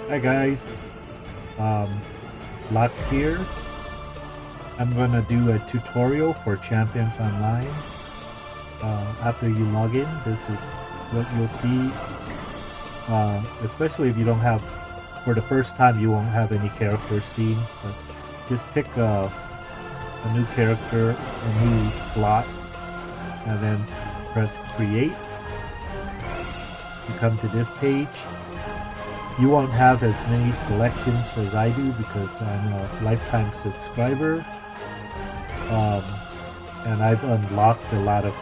Hi guys, um, Lock here. I'm gonna do a tutorial for Champions Online. After you log in, this is what you'll see. Especially if you don't have, for the first time, you won't have any characters seen. But just pick a new character, a new slot, and then press create. You come to this page. You won't have as many selections as I do because I'm a lifetime subscriber, and I've unlocked a lot of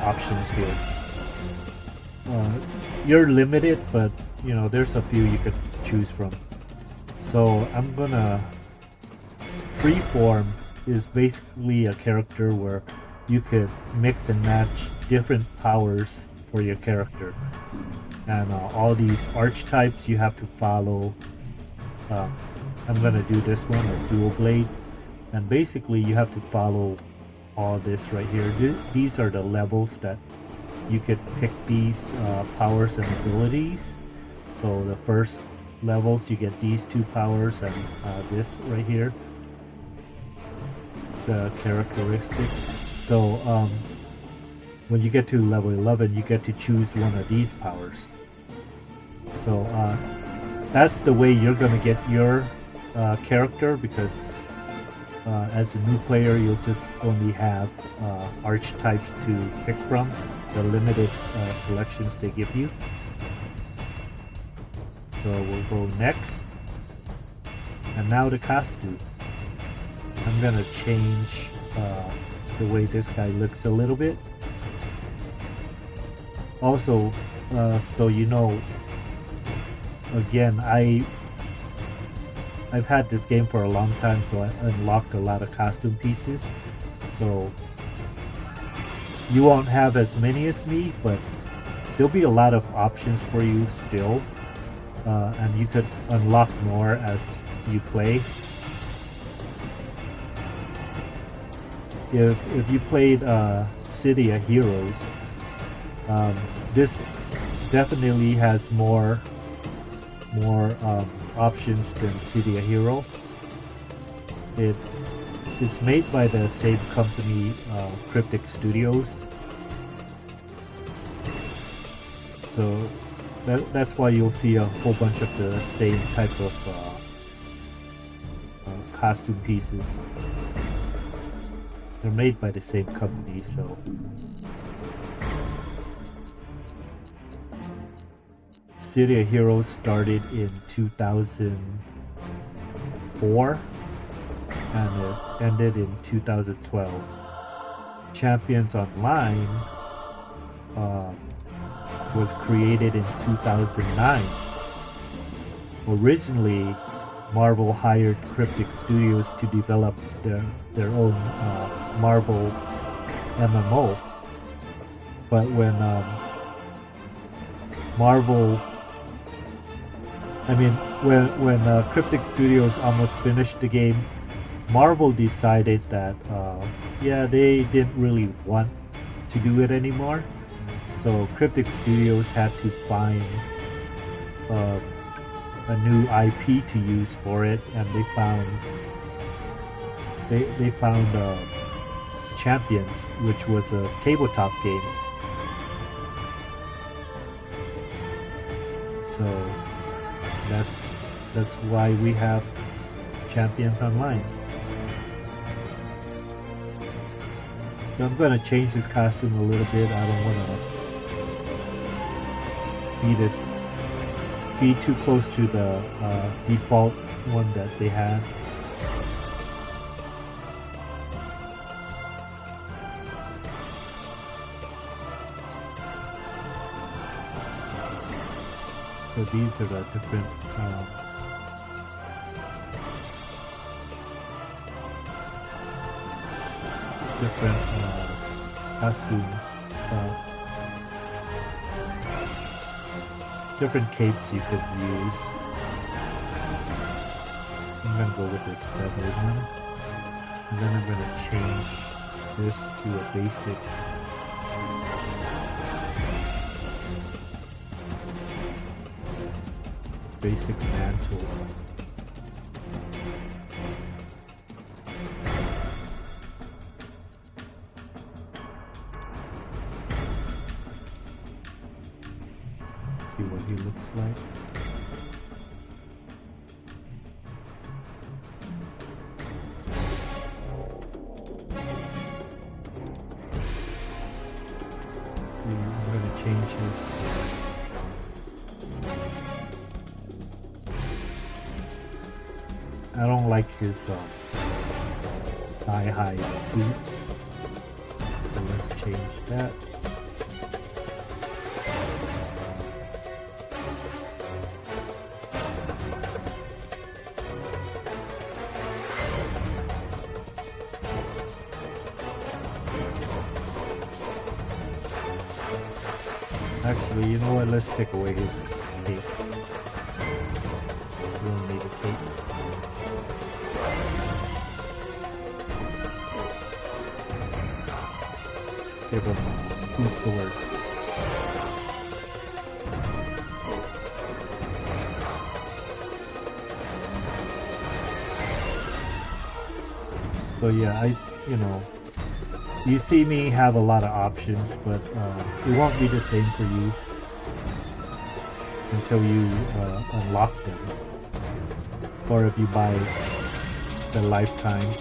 options here. You're limited, but you know there's a few you could choose from. So I'm gonna freeform is basically a character where you could mix and match different powers for your character. And all these archetypes you have to follow. I'm gonna do this one, a dual blade, and basically you have to follow all this right here. These are the levels that you could pick these powers and abilities. So the first levels you get these two powers and this right here, the characteristics. So when you get to level 11, you get to choose one of these powers. So that's the way you're gonna get your character, because as a new player you'll just only have archetypes to pick from, the limited selections they give you. So we'll go next, and now the costume. I'm gonna change the way this guy looks a little bit. Also, so you know, again, I've had this game for a long time, so I unlocked a lot of costume pieces. So you won't have as many as me, but there'll be a lot of options for you still, and you could unlock more as you play. If you played City of Heroes, this definitely has more options than City of Hero. It's made by the same company, Cryptic Studios. So that's why you'll see a whole bunch of the same type of costume pieces. They're made by the same company, so. City of Heroes started in 2004 and it ended in 2012. Champions Online was created in 2009. Originally, Marvel hired Cryptic Studios to develop their own Marvel MMO, but when when Cryptic Studios almost finished the game, Marvel decided that they didn't really want to do it anymore. So Cryptic Studios had to find a new IP to use for it, and they found Champions, which was a tabletop game. So that's why we have Champions Online. So I'm gonna change this costume a little bit. I don't wanna be too close to the default one that they had. So these are the different costume, different capes you could use. I'm gonna go with this feathered one, and then I'm gonna change this to a basic basic mantle. See what he looks like. See, I'm gonna change his. I don't like his thigh-high boots, so let's change that. Actually, you know what? Let's take away his cape. We don't need a cape. Give him 2 swords. So yeah, you see me have a lot of options, but it won't be the same for you until you unlock them, or if you buy the lifetime.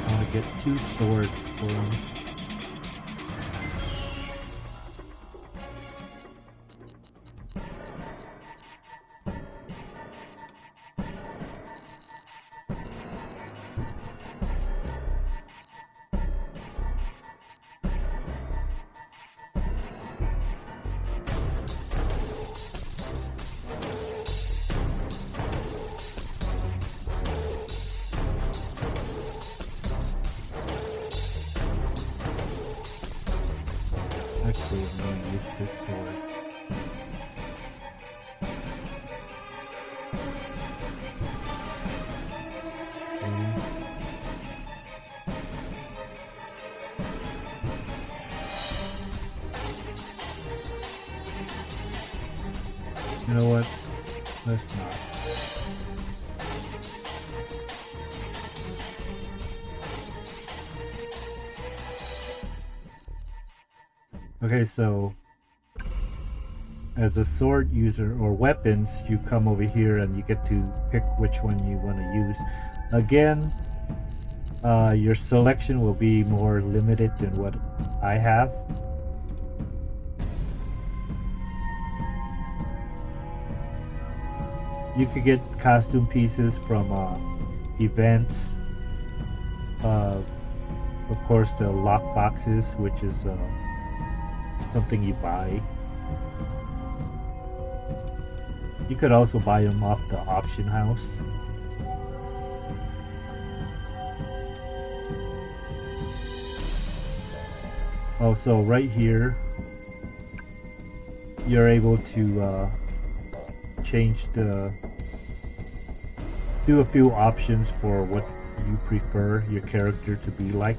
I want to get 2 swords for him. Actually, I'm going to use this sword. Okay. You know what? Let's not. Okay, so as a sword user or weapons, you come over here and you get to pick which one you want to use. Again, your selection will be more limited than what I have. You could get costume pieces from events. Of course, the lock boxes, which is something you buy. You could also buy them off the auction house. Also, right here, you're able to change do a few options for what you prefer your character to be like.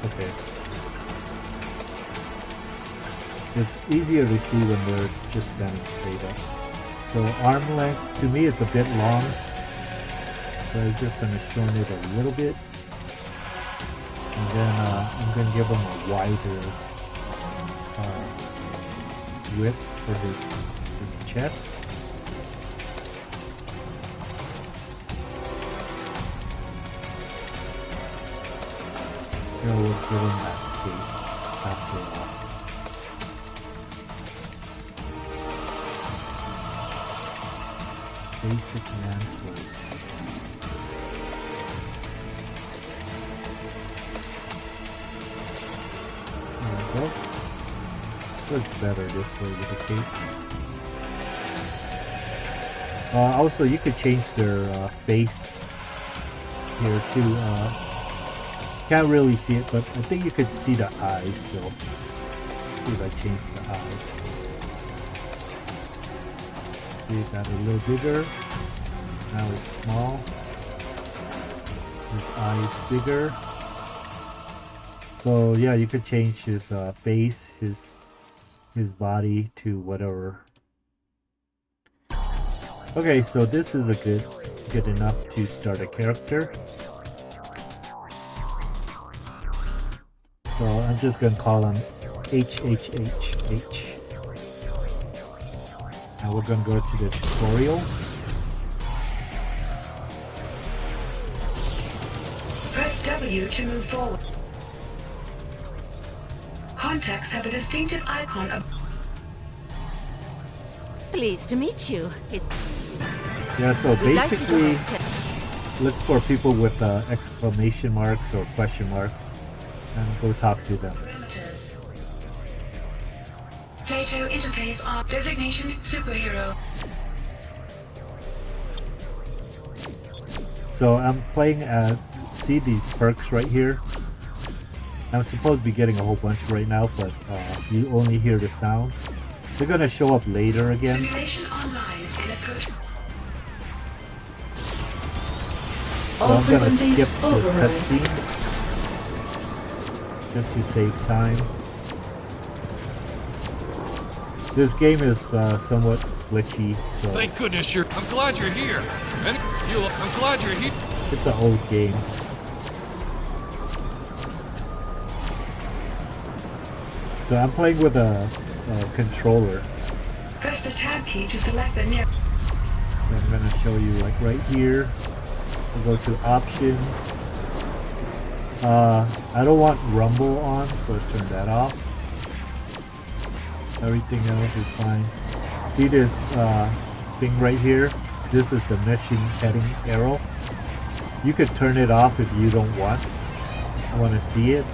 Okay. It's easier to see when they're just standing straight up. So arm length, to me it's a bit long. So I'm just going to shorten it a little bit. And then I'm going to give him a wider width for his chest. We'll give him that cape after all. Basic mantle. There we go. Looks better this way with the cape. Also, you could change their face here too. Can't really see it, but I think you could see the eyes. So, see if I change the eyes. See, it got a little bigger. Now it's small. His eyes bigger. So yeah, you could change his face, his body to whatever. Okay, so this is a good enough to start a character. So I'm just gonna call him HHHH. Now we're gonna go to the tutorial. Press W to move forward. Contacts have a distinctive icon of... Pleased to meet you. Yeah, so We'd like you to basically have look for people with exclamation marks or question marks and go talk to them. Parameters. Plato interface on designation superhero. So I'm playing as, see these perks right here? I'm supposed to be getting a whole bunch right now, but you only hear the sound. They're gonna show up later again. Simulation online and approach. So I'm gonna skip this cutscene just to save time. This game is somewhat glitchy, so Thank goodness you're. I'm glad you're here. I'm glad you're here. it's an old game. So I'm playing with a controller. Press the tab key to select the near. So I'm gonna show you like right here. We'll go to options. I don't want rumble on, so let's turn that off. Everything else is fine. See this thing right here? This is the mission heading arrow. You could turn it off if you don't want to see it.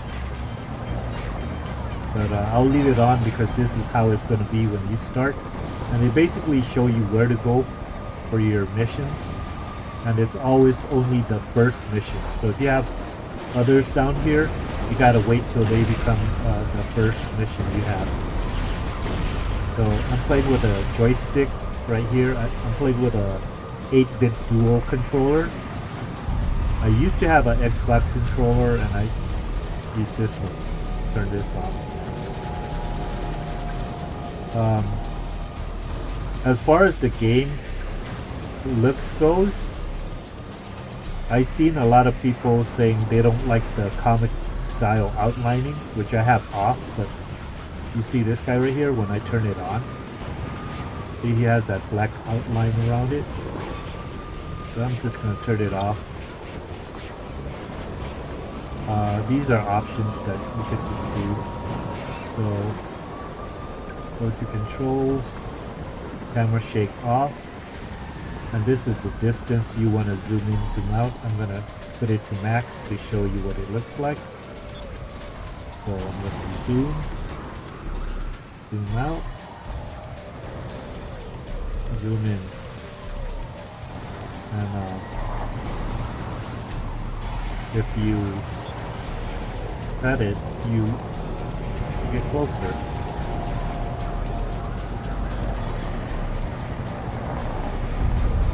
But I'll leave it on because this is how it's going to be when you start. And they basically show you where to go for your missions. And it's always only the first mission. So if you have others down here, you gotta wait till they become the first mission you have. So I'm playing with a joystick right here. I'm playing with a 8-bit dual controller. I used to have an Xbox controller and I use this one. Turn this on. As far as the game looks goes, I've seen a lot of people saying they don't like the comic style outlining, which I have off, but you see this guy right here when I turn it on. See, he has that black outline around it. So I'm just going to turn it off. These are options that you could just do. So go to controls, camera shake off. And this is the distance you want to zoom in, zoom out. I'm going to put it to max to show you what it looks like. So I'm going to zoom out, zoom in. And if you cut it, you get closer.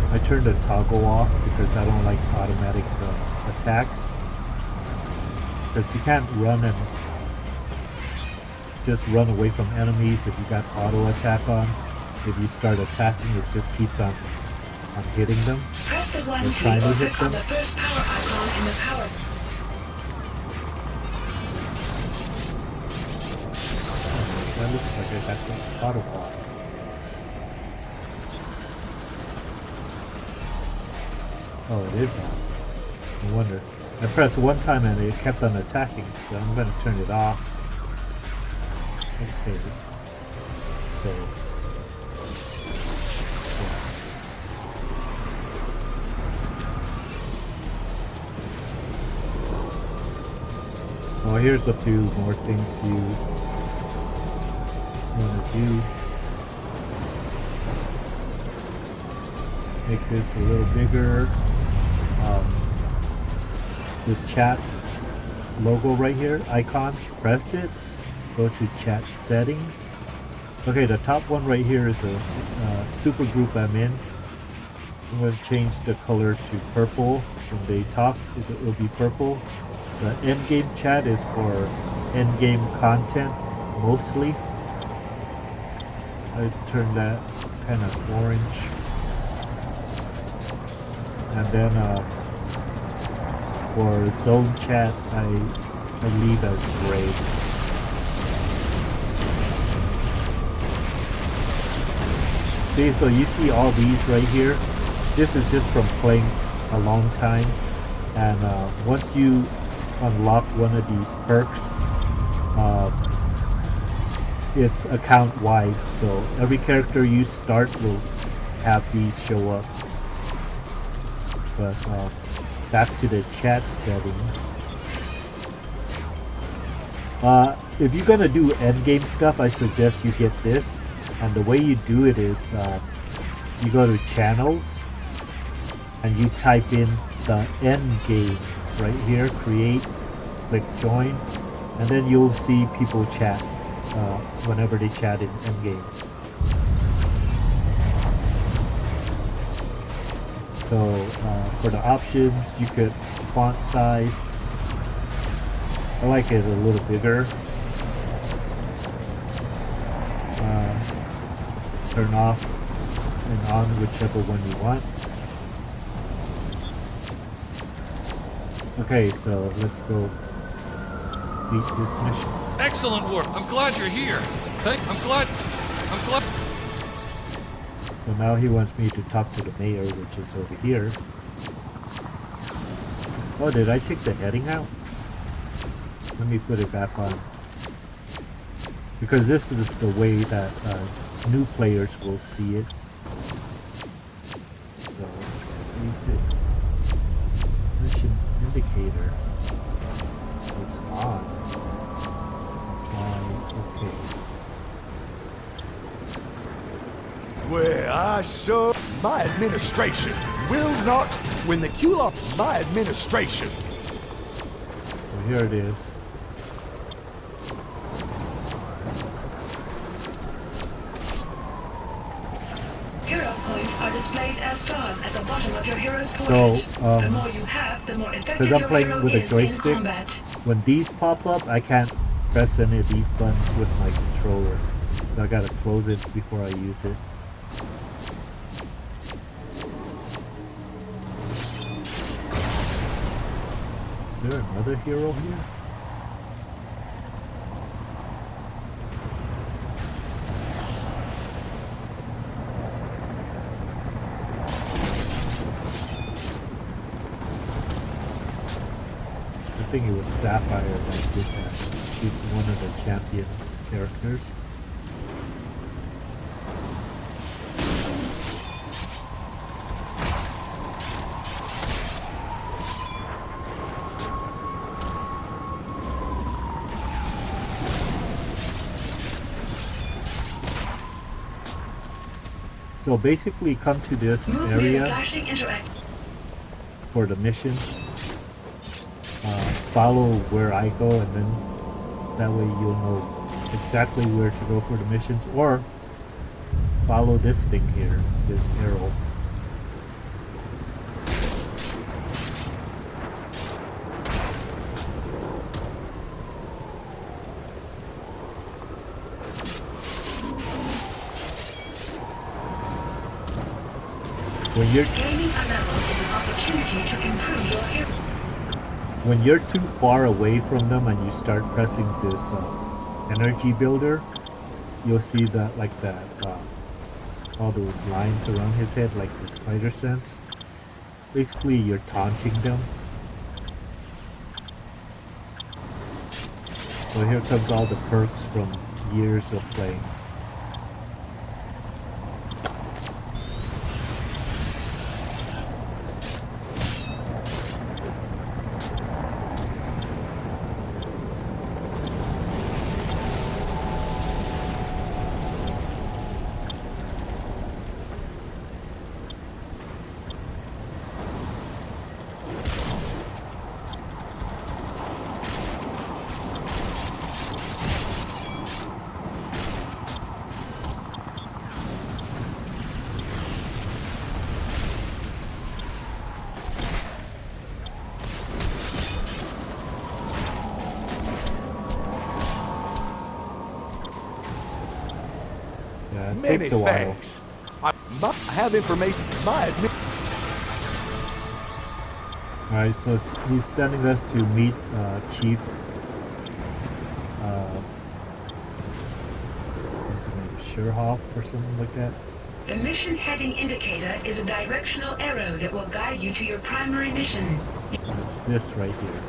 I turned the toggle off because I don't like automatic attacks. Because you can't run and just run away from enemies if you got auto attack on. If you start attacking, it just keeps on hitting them. Press the one Or key trying to or hit click on them. the first power icon in the power. That looks like I got some auto bot. Oh, it is on. No wonder. I pressed one time and it kept on attacking, so I'm going to turn it off. Okay. So. Yeah. Well, here's a few more things you want to do. make this a little bigger. This chat logo right here, icon, press it, go to chat settings. Okay, the top one right here is a super group I'm in. I'm going to change the color to purple. When they talk, it'll be purple. The endgame chat is for endgame content, mostly. I turn that kind of orange. And then for zone chat, I leave as gray. See, so you see all these right here. This is just from playing a long time. And once you unlock one of these perks, it's account wide. So every character you start will have these show up. But back to the chat settings. If you're gonna do endgame stuff, I suggest you get this. And the way you do it is you go to channels and you type in the endgame right here, create, click join, and then you'll see people chat whenever they chat in endgame. So for the options, you could font size. I like it a little bigger. Turn off and on whichever one you want. Okay, so let's go beat this mission. Excellent work. I'm glad you're here. I'm glad. So now he wants me to talk to the mayor, which is over here. Oh, did I take the heading out? Let me put it back on. Because this is the way that new players will see it. So, use it. Mission indicator. It's on. Okay. Well, I sure... My administration will not... When the Q-Law... My administration... So here it is. Hero points are displayed as stars at the bottom of your hero's portrait. So, the more you have, the more effective because I'm your playing hero with a is in joystick, combat. when these pop up, I can't press any of these buttons with my controller. So I gotta close it before I use it. Is there another hero here? I think it was Sapphire that did that. She's one of the champion characters. So basically come to this Move near the area flashing interact. for the mission. Follow where I go, and then that way you'll know exactly where to go for the missions, or follow this thing here, this arrow. When you're Gaining a level is an opportunity to improve your hero. when you're too far away from them and you start pressing this energy builder, you'll see that, like that, all those lines around his head, like the spider sense. Basically, you're taunting them. So here comes all the perks from years of playing. Yeah, it Many takes a while. thanks. I have information. My admin. Alright, so he's sending us to meet Chief. What's his name? Sherhoff or something like that. The mission heading indicator is a directional arrow that will guide you to your primary mission. And it's this right here.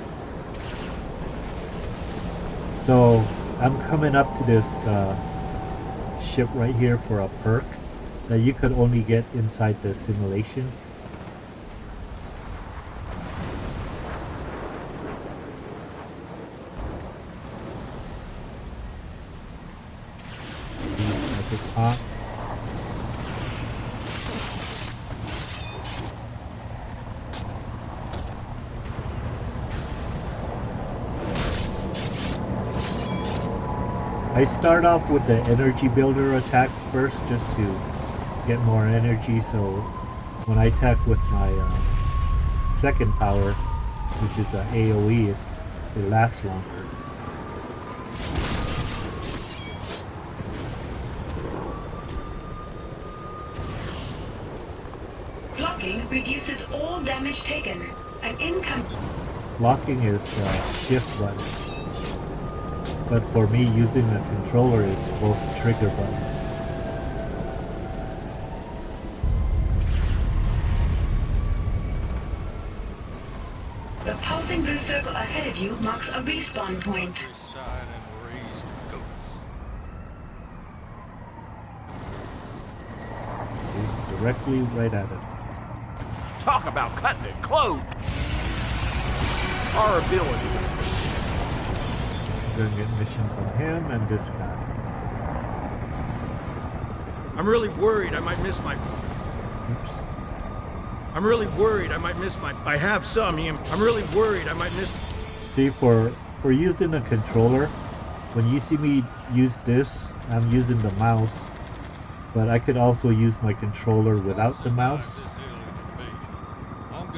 So I'm coming up to this ship right here for a perk that you could only get inside the simulation. At the top. I start off with the energy builder attacks first just to get more energy, so when I attack with my second power, which is AoE, it lasts longer. Blocking reduces all damage taken. An income. Blocking is shift button. But for me, using a controller, it's both trigger buttons. The pulsing blue circle ahead of you marks a respawn point. Countryside and raise goats. See, directly right at it. Talk about cutting it close. Our ability. We're gonna get mission from him and this guy. I'm really worried I might miss my... Oops. I'm really worried I might miss my... I have some, Ian. I'm really worried I might miss... See, for using a controller, when you see me use this, I'm using the mouse, but I could also use my controller without the mouse,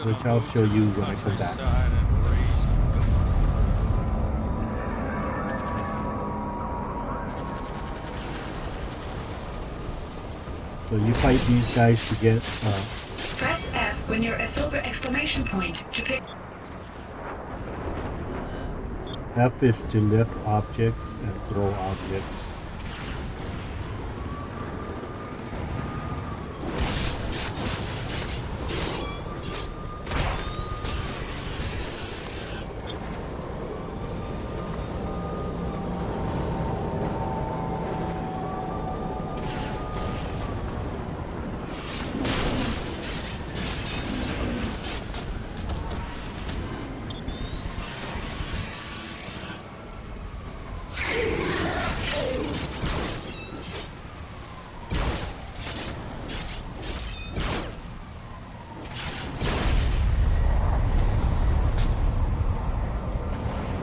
which I'll show you when I come back. So you fight these guys to get Press F when you're a silver exclamation point to pick. F is to lift objects and throw objects.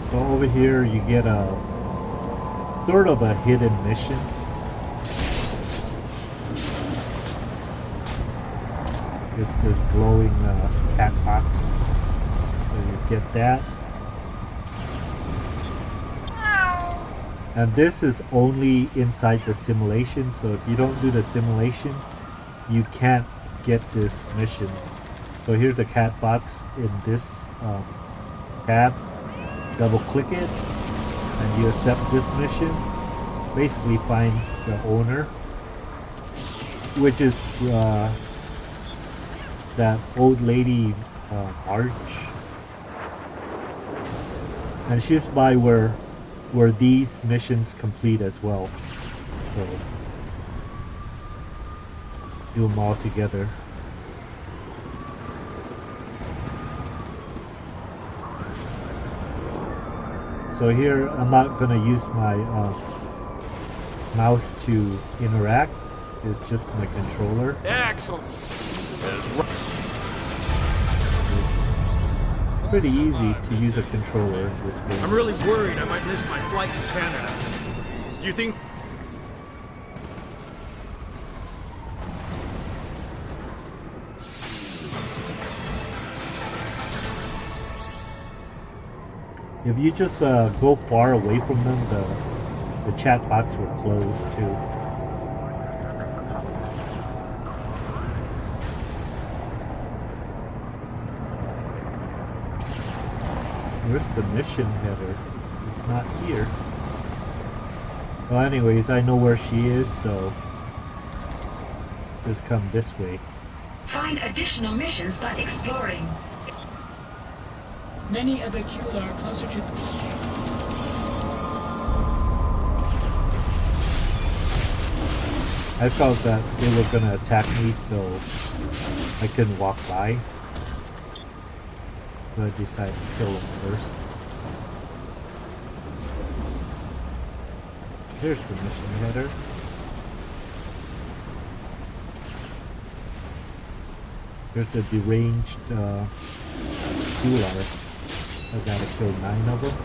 So over here you get a sort of a hidden mission. It's this glowing cat box. So you get that. And this is only inside the simulation, so if you don't do the simulation, you can't get this mission. So here's the cat box in this tab. Double click it and you accept this mission. Basically find the owner, which is that old lady March, and she's by where these missions complete as well. So do them all together. So here I'm not going to use my mouse to interact. It's just my controller. Excellent. It's pretty easy to use a controller in this game. I'm really worried I might miss my flight to Canada. Do you think... If you just go far away from them, the chat box will close too. Where's the mission header? It's not here. Well, anyways, I know where she is, so just come this way. Find additional missions by exploring. Many other Kular concentrate. I felt that they were gonna attack me, so I couldn't walk by. So I decided to kill them first. Here's the mission header. There's the deranged Kular. I gotta kill 9 of them.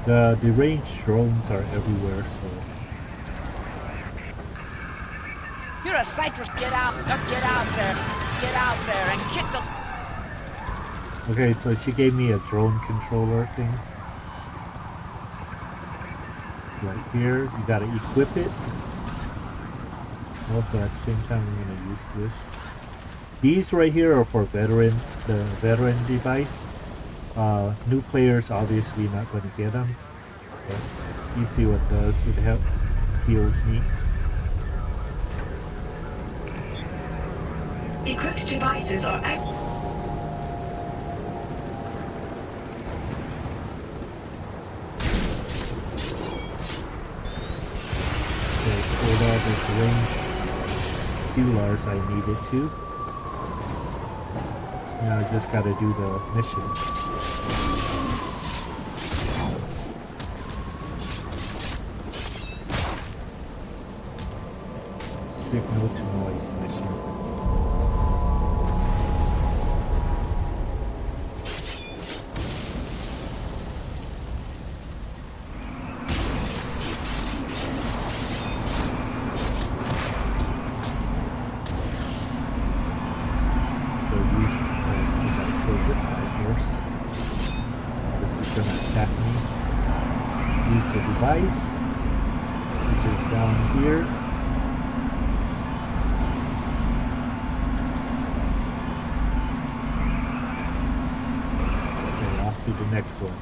The deranged drones are everywhere, so You're a Cypress. Get out there. Get out there and kick the... okay, so she gave me a drone controller thing. Right here, you gotta equip it. Also, at the same time, I'm gonna use this. These right here are for the veteran device. New players obviously not gonna get them. But you see what it does, it heals me. Equipped devices are active. Okay, pulled all the range Kulars I needed to. Now I just gotta do the mission. Signal to noise mission. So usually, I kill this guy first. This is gonna attack me. Use the device, which is down here. To the next one.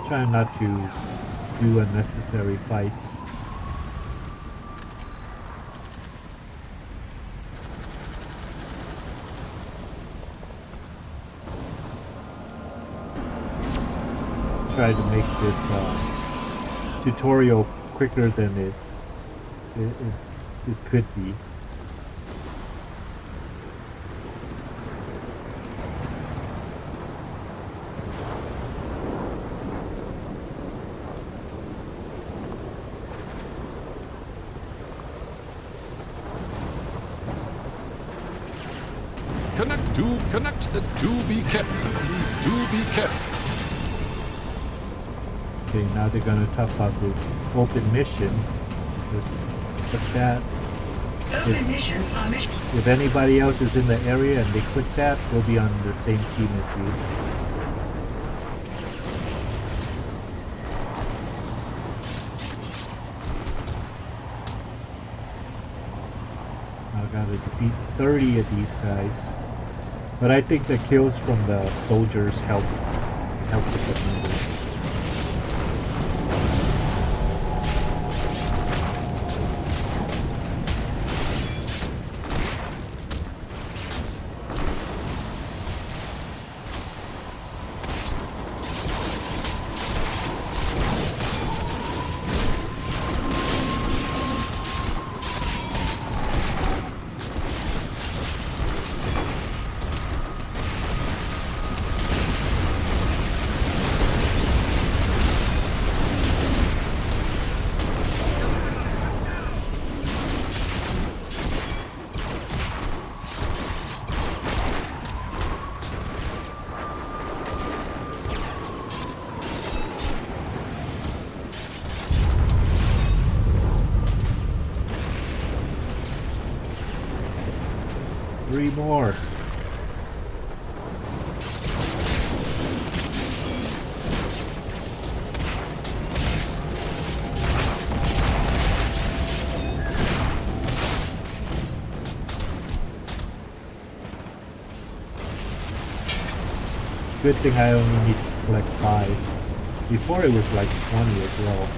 Try not to do unnecessary fights. Try to make this tutorial quicker than it could be. Connect the do be kept. Do be kept. Okay, now they're gonna talk about this open mission. Just click that. Open missions are missions. If anybody else is in the area and they click that, they'll be on the same team as you. I gotta defeat 30 of these guys. But I think the kills from the soldiers help with the numbers. 3 more. Good thing I only need to collect 5. Before it was like 20 as well.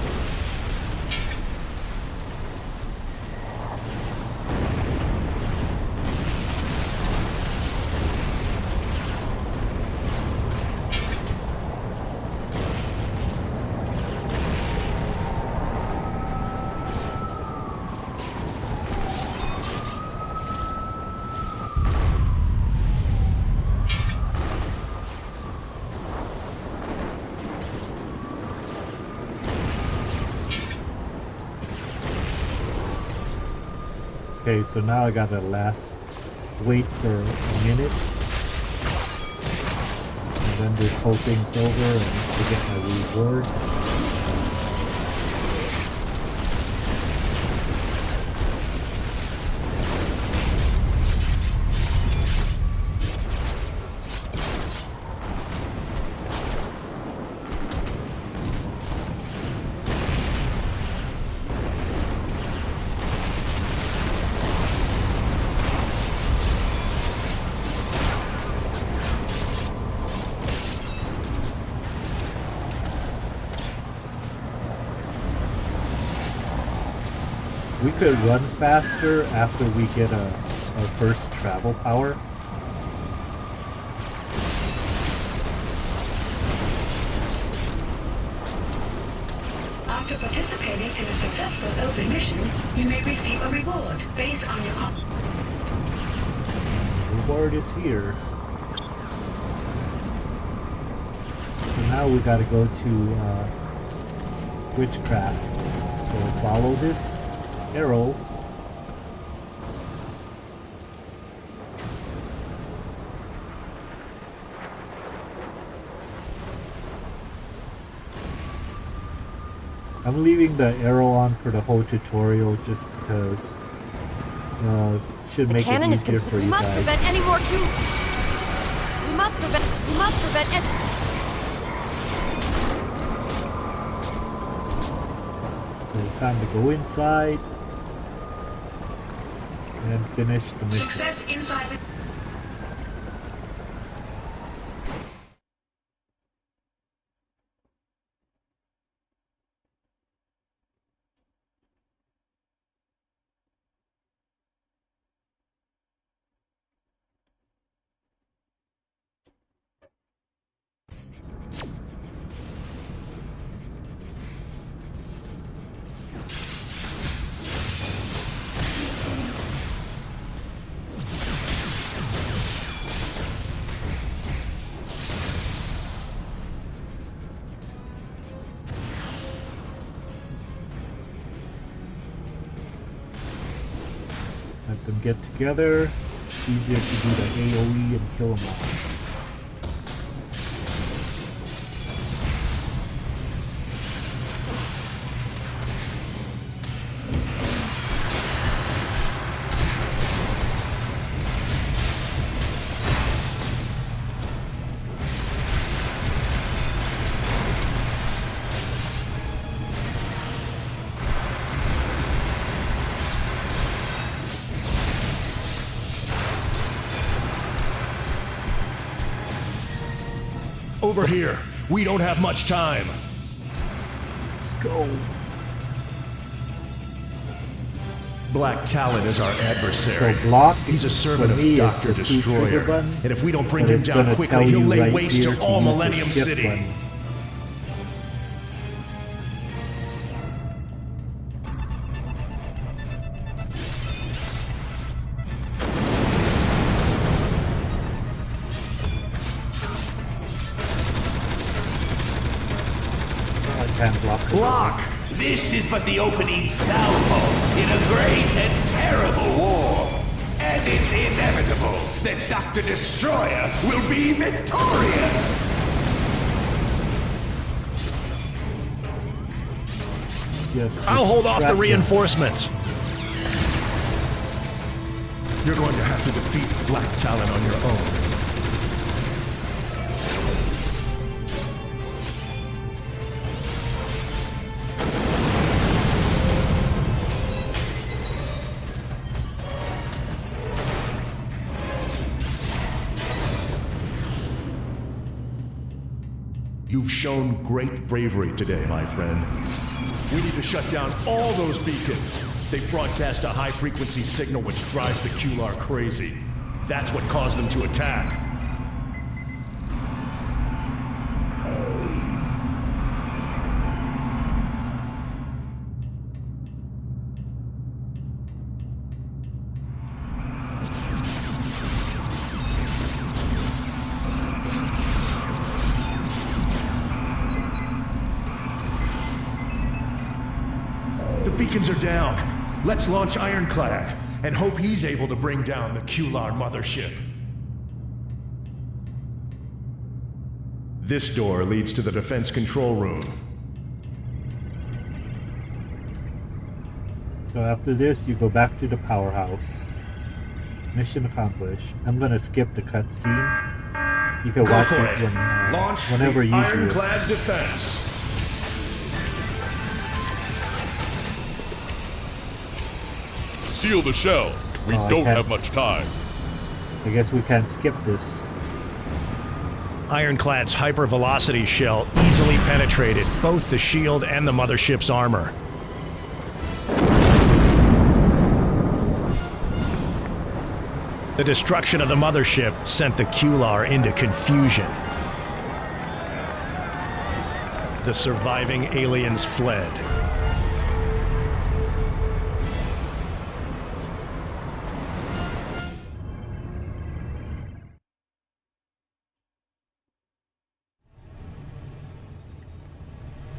Okay, so now I gotta wait for a minute. And then this whole thing's over and I get my reward. We could run faster after we get our first travel power. After participating in a successful open mission, you may receive a reward based on your Reward is here. So now we gotta go to witchcraft. So follow this arrow. I'm leaving the arrow on for the whole tutorial just because it should The make it cannon is easier for complete. We you must guys. prevent any more We must prevent it. So time to go inside and finish the mission. success inside the... Let them get together. It's easier to do the AoE and kill them all. Over here. We don't have much time. Let's go. Black Talon is our adversary. So block He's a servant for me of is Dr. the two trigger Destroyer. button, And if we don't bring but him it's down gonna quickly, tell he'll you lay right waste here to to all use the Millennium shift City. button. I can't block the Block! This is but the opening salvo in a great and terrible war. And it's inevitable that Dr. Destroyer will be victorious. Yes, I'll hold off the distract him. reinforcements. You're going to have to defeat Black Talon on your own. You've shown great bravery today, my friend. We need to shut down all those beacons. They broadcast a high-frequency signal which drives the Kular crazy. That's what caused them to attack. The beacons are down. Let's launch Ironclad and hope he's able to bring down the Kular mothership. This door leads to the defense control room. So after this, you go back to the powerhouse. Mission accomplished. I'm gonna skip the cutscene. You can Go watch for it it. when, Launch whenever the you do it. Ironclad defense. Seal the shell. We Oh, I don't can't- have much time. I guess we can't skip this. Ironclad's hypervelocity shell easily penetrated both the shield and the mothership's armor. The destruction of the mothership sent the Kular into confusion. The surviving aliens fled.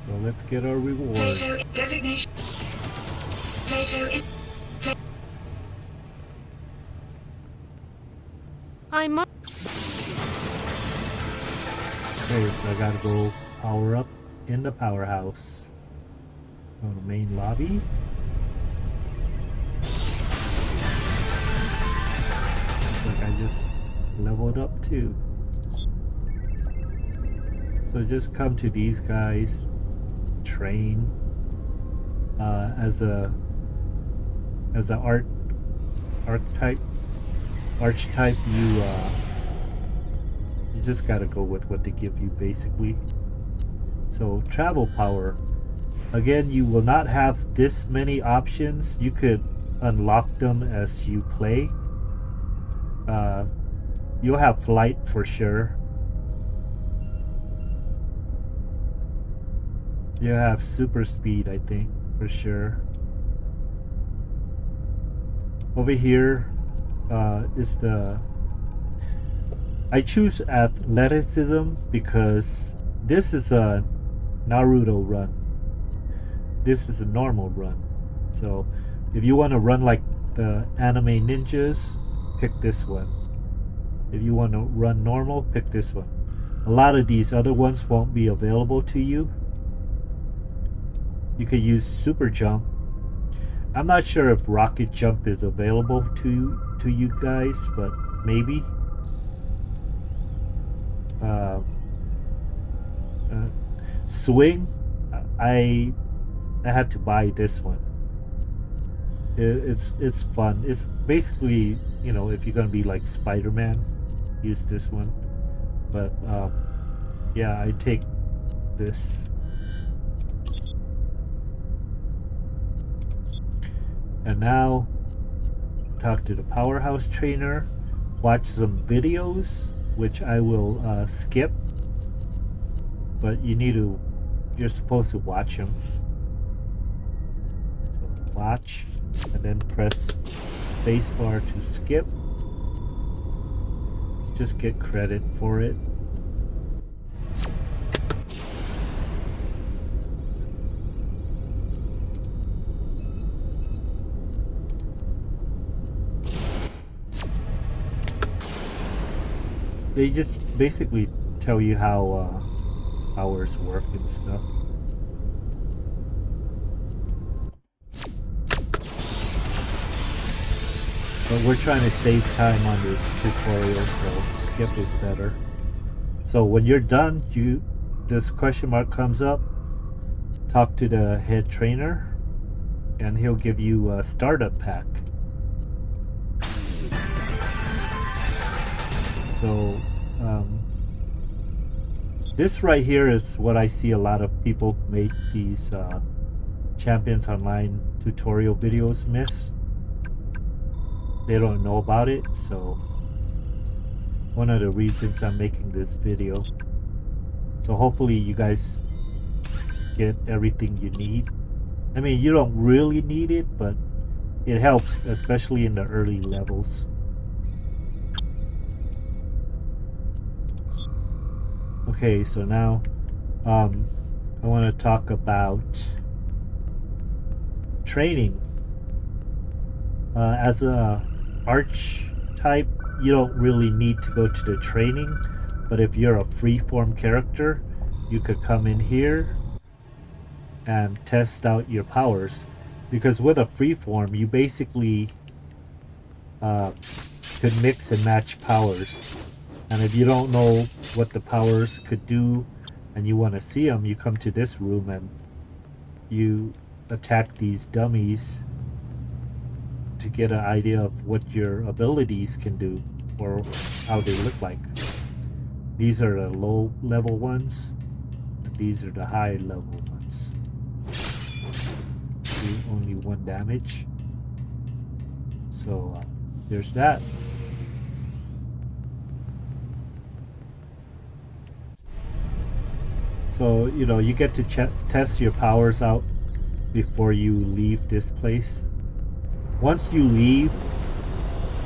So let's get our reward. Plato designation. Plato in. I must. Okay, so I gotta go power up in the powerhouse. Go to the main lobby. Looks like I just leveled up too. So just come to these guys, train as a archetype. You just gotta go with what they give you basically. So travel power. Again, you will not have this many options. You could unlock them as you play. You'll have flight for sure. You have super speed, I think, for sure. Over here is the... I choose athleticism because this is a Naruto run. This is a normal run. So if you want to run like the anime ninjas, pick this one. If you want to run normal, pick this one. A lot of these other ones won't be available to you. You could use super jump. I'm not sure if rocket jump is available to you guys, but maybe. Swing, I had to buy this one. It's fun. It's basically, you know, if you're gonna be like Spider-Man, use this one. But yeah, I take this. And now, talk to the powerhouse trainer, watch some videos, which I will skip, but you're supposed to watch them. So watch, and then press spacebar to skip. Just get credit for it. They just basically tell you how powers work and stuff. But we're trying to save time on this tutorial, so skip is better. So when you're done, this question mark comes up, talk to the head trainer, and he'll give you a startup pack. So this right here is what I see a lot of people make these Champions Online tutorial videos miss. They don't know about it, so one of the reasons I'm making this video. So hopefully you guys get everything you need. I mean, you don't really need it, but it helps, especially in the early levels. Okay, so now I want to talk about training. As a arch type, you don't really need to go to the training, but if you're a freeform character, you could come in here and test out your powers, because with a freeform you basically could mix and match powers, and if you don't know what the powers could do and you want to see them, you come to this room and you attack these dummies to get an idea of what your abilities can do or how they look like. These are the low level ones, and these are the high level ones. Do only 1 damage. So there's that. So, you know, you get to test your powers out before you leave this place. Once you leave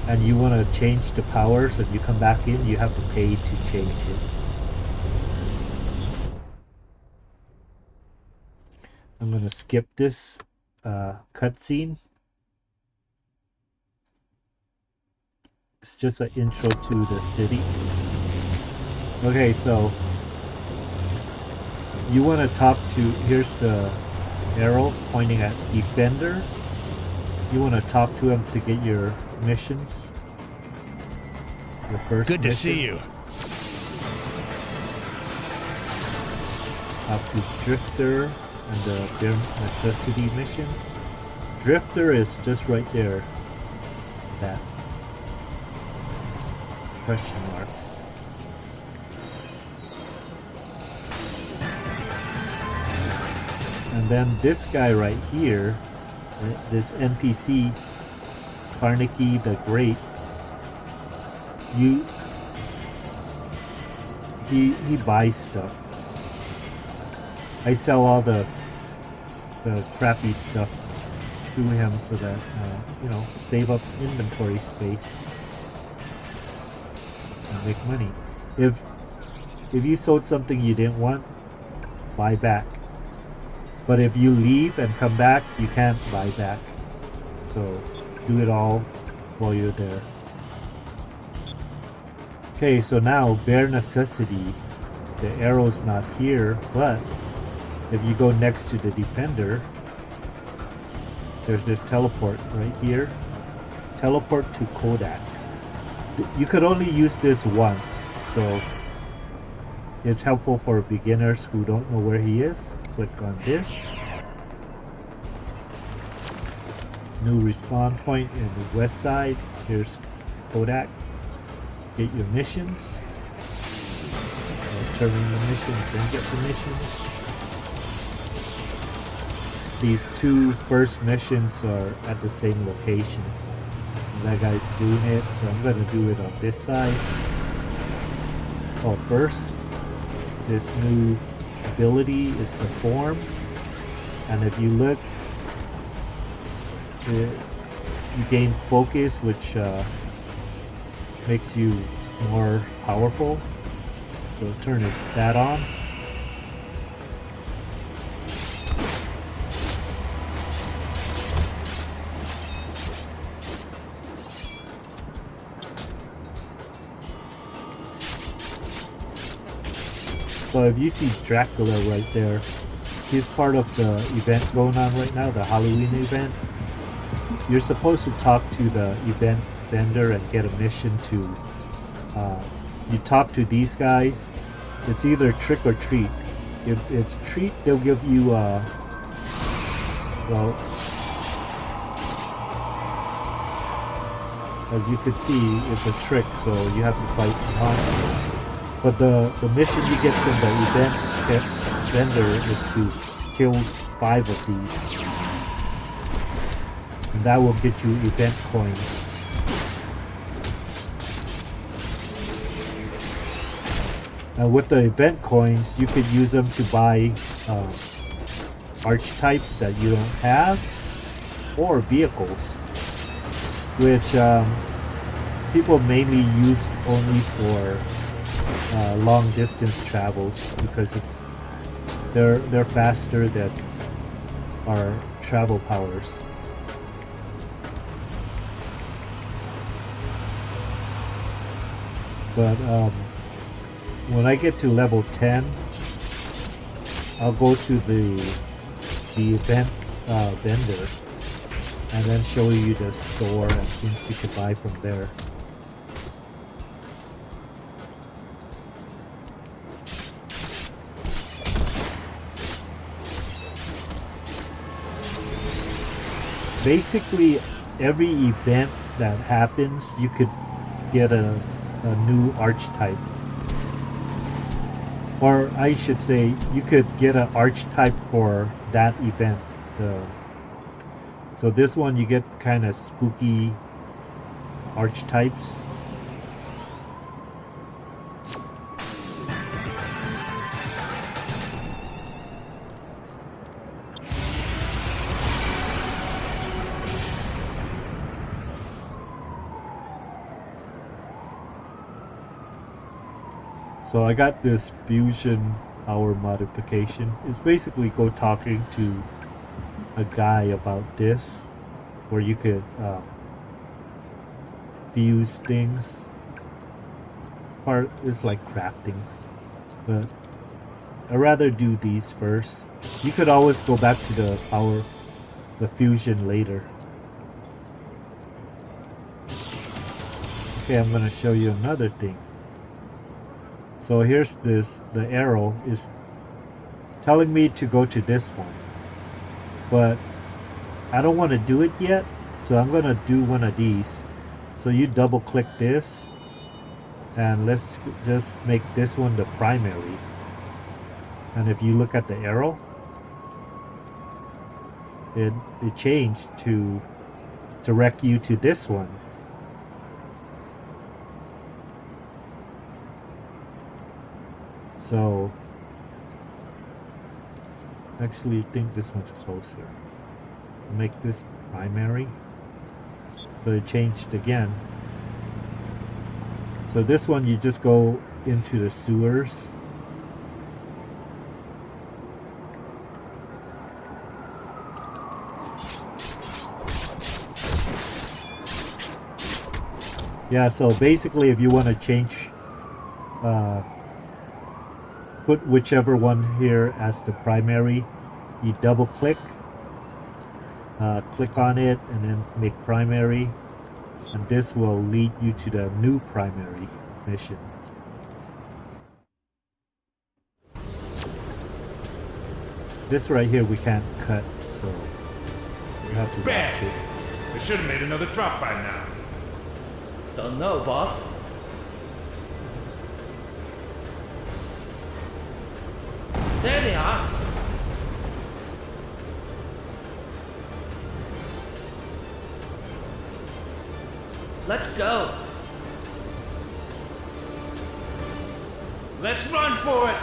and you want to change the powers and you come back in, you have to pay to change it. I'm going to skip this cutscene. It's just an intro to the city. Okay, so you want to talk to, here's the arrow pointing at Defender. You want to talk to him to get your missions. Your first Good to mission. see you. Talk to Drifter and the bare necessity mission. Drifter is just right there. That question mark. And then this guy right here, this NPC, Carnegie the Great, he buys stuff. I sell all the crappy stuff to him so that you know, save up inventory space and make money. If you sold something you didn't want, buy back. But if you leave and come back, you can't buy back. So do it all while you're there. Okay, so now bare necessity. The arrow's not here, but if you go next to the Defender, there's this teleport right here. Teleport to Kodak. You could only use this once, so it's helpful for beginners who don't know where he is. Click on this. New respawn point in the west side. Here's Kodak. Get your missions. Turn in the missions, then get the missions. These 2 first missions are at the same location. That guy's doing it, so I'm going to do it on this side. Oh, first, this new ability is the form, and if you look, you gain focus, which makes you more powerful. So turn that on. So if you see Dracula right there, he's part of the event going on right now, the Halloween event. You're supposed to talk to the event vendor and get a mission to, you talk to these guys. It's either trick or treat. If it's treat, they'll give you, well, as you can see, it's a trick, so you have to fight monsters. But the mission you get from the event vendor is to kill 5 of these. And that will get you event coins. And with the event coins, you could use them to buy archetypes that you don't have, or vehicles, which people mainly use only for long distance travels because they're faster than our travel powers. But when I get to level 10, I'll go to the event vendor and then show you the store and things you can buy from there. Basically, every event that happens, you could get a new archetype. Or I should say, you could get an archetype for that event. So this one, you get kind of spooky archetypes. So I got this fusion power modification. It's basically go talking to a guy about this, where you could fuse things. Part is like crafting, but I'd rather do these first. You could always go back to the fusion later. Okay, I'm gonna show you another thing. So here's this, the arrow is telling me to go to this one, but I don't want to do it yet, so I'm gonna do one of these. So you double click this, and let's just make this one the primary. And if you look at the arrow, it changed to direct you to this one. So, actually, I think this one's closer. So make this primary. But it changed again. So this one, you just go into the sewers. Yeah, so basically, if you want to change, put whichever one here as the primary, you double click, click on it, and then make primary, and this will lead you to the new primary mission. This right here we can't cut, so you have to watch it. They should have made another drop by now. Don't know, boss. There they are. Let's go. Let's run for it.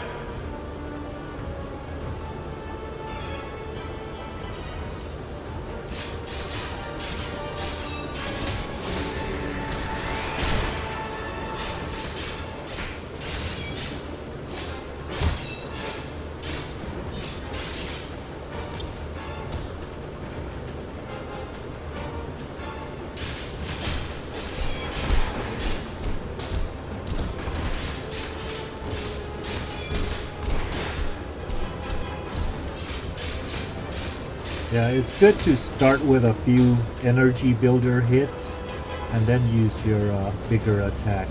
Yeah, it's good to start with a few energy builder hits and then use your bigger attack.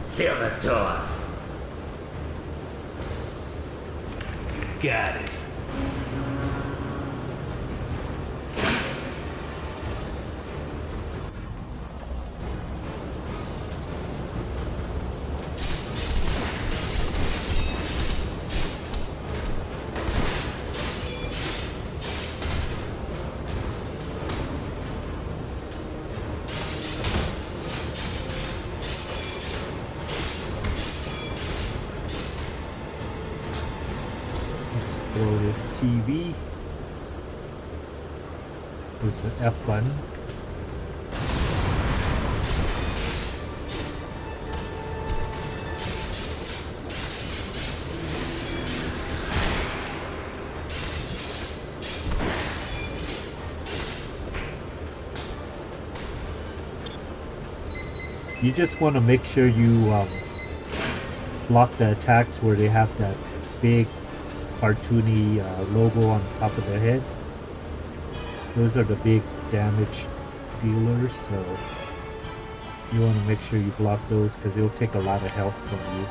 Seal the door. Got it. Throw this TV. It's an F button. You just want to make sure you block the attacks where they have that big cartoony logo on top of the head. Those are the big damage dealers, so you want to make sure you block those because it'll take a lot of health from you.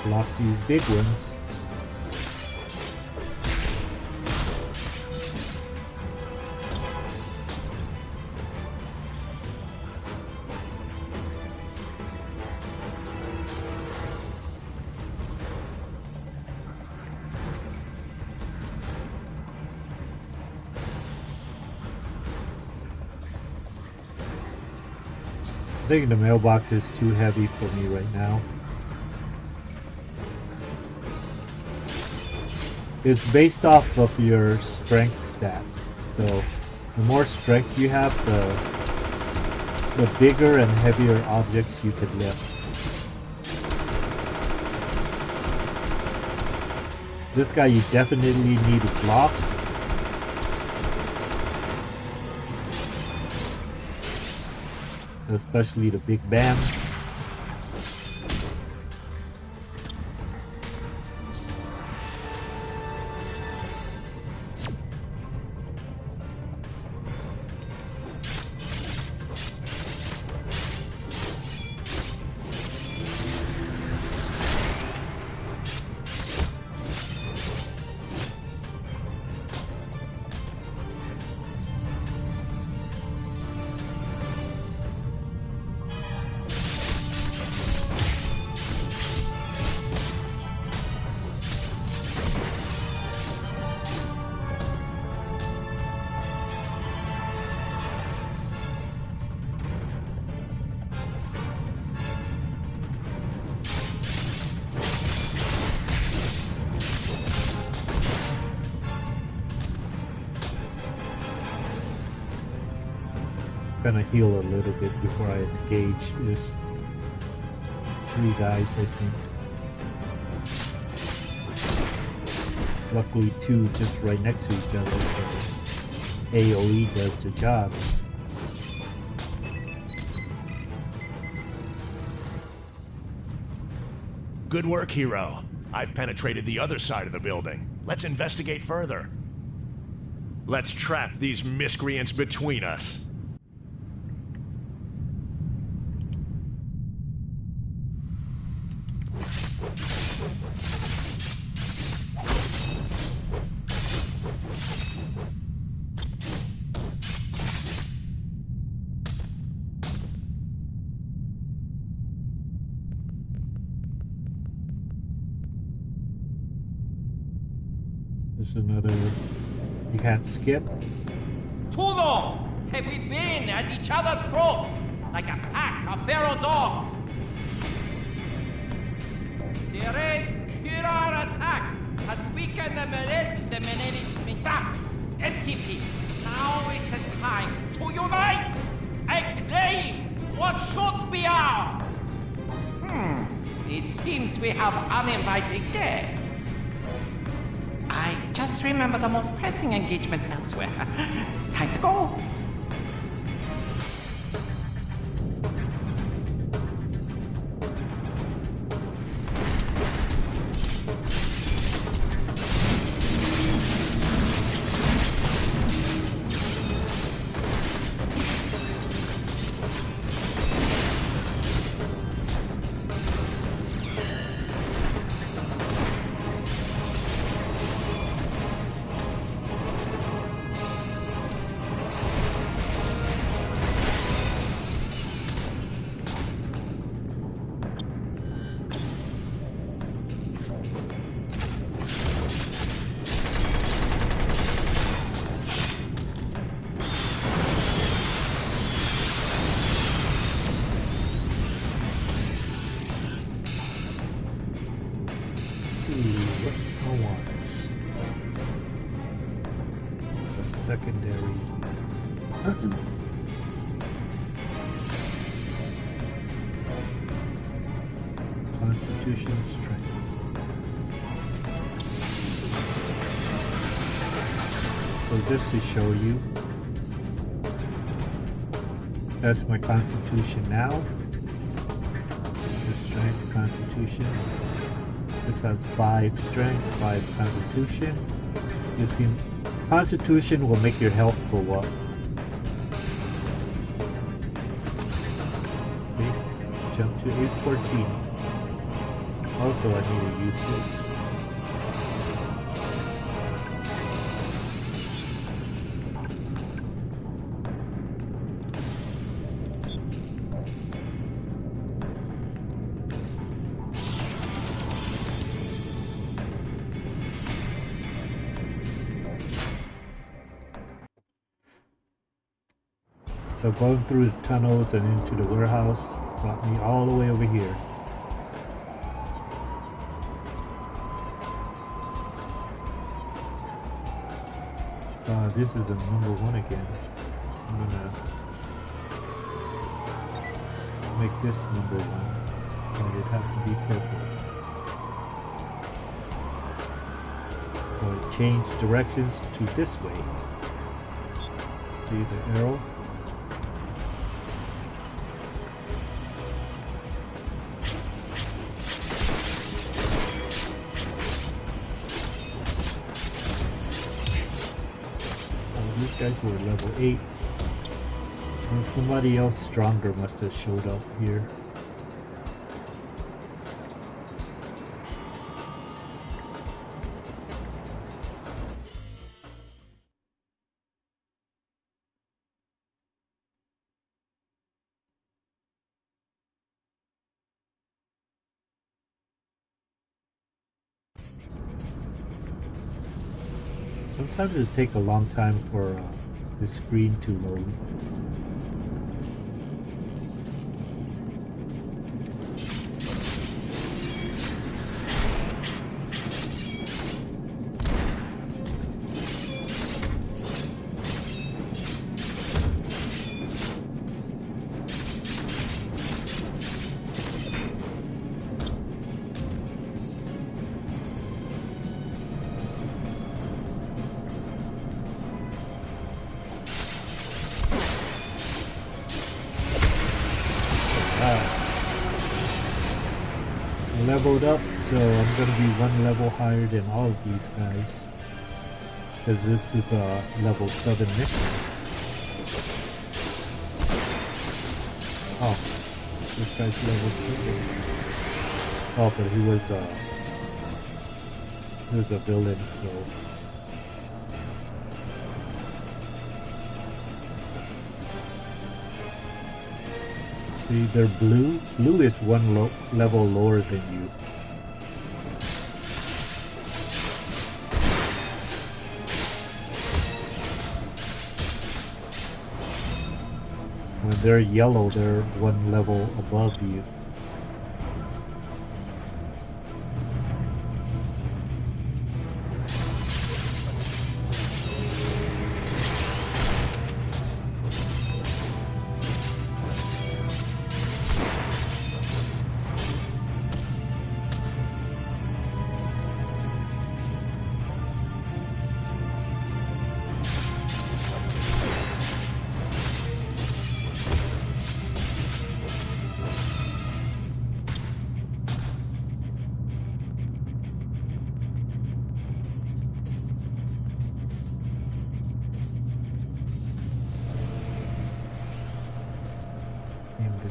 Block these big ones. I think the mailbox is too heavy for me right now. It's based off of your strength stat. So the more strength you have, the bigger and heavier objects you could lift. This guy you definitely need to block. Especially the big bam. Gonna heal a little bit before I engage this. 3 guys, I think. Luckily 2 just right next to each other, so AoE does the job. Good work, hero. I've penetrated the other side of the building. Let's investigate further. Let's trap these miscreants between us. There's another. You can't skip. Too long have we been at each other's throats like a pack of feral dogs. The Red Killer attack has weakened the MCP. Now is the time to unite! be ours. It seems we have uninvited guests. I just remember the most pressing engagement elsewhere. Time to go. Secondary. Constitution strength. So just to show you, that's my constitution now. The strength, constitution. This has 5 strength, 5 constitution. You see, constitution will make your health go up. See? Jump to 814. Also, I need to use this. So going through the tunnels and into the warehouse brought me all the way over here. This is a number 1 again. I'm gonna make this number 1, but it'd have to be purple. So it changed directions to this way. See the arrow? These guys were level 8. And somebody else stronger must have showed up here. Sometimes it takes a long time for the screen to load. Leveled up, so I'm gonna be 1 level higher than all of these guys, because this is a level 7 mission. Oh, this guy's level 7. Oh, but he was a villain, so. See, they're blue. Blue is 1 level lower than you. When they're yellow, they're 1 level above you.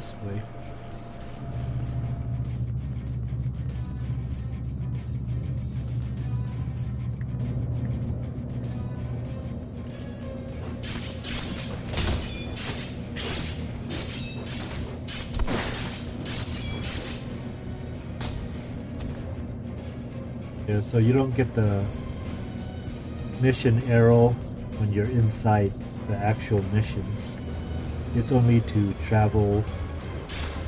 this way. Yeah, so you don't get the mission arrow when you're inside the actual missions. It's only to travel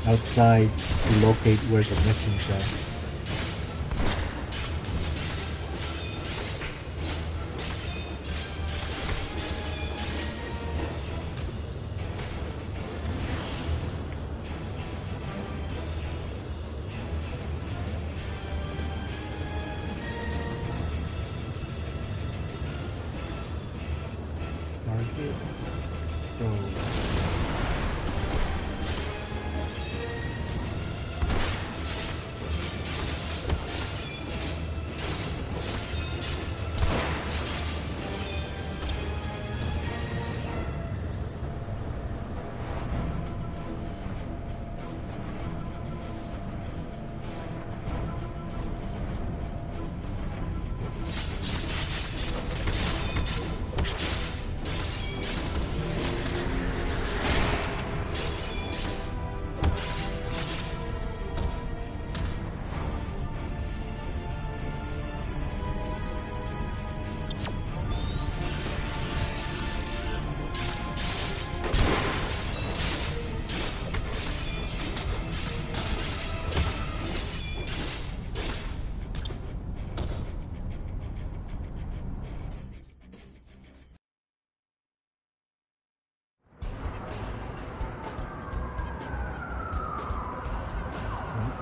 outside to locate where the missions are. Target. Go.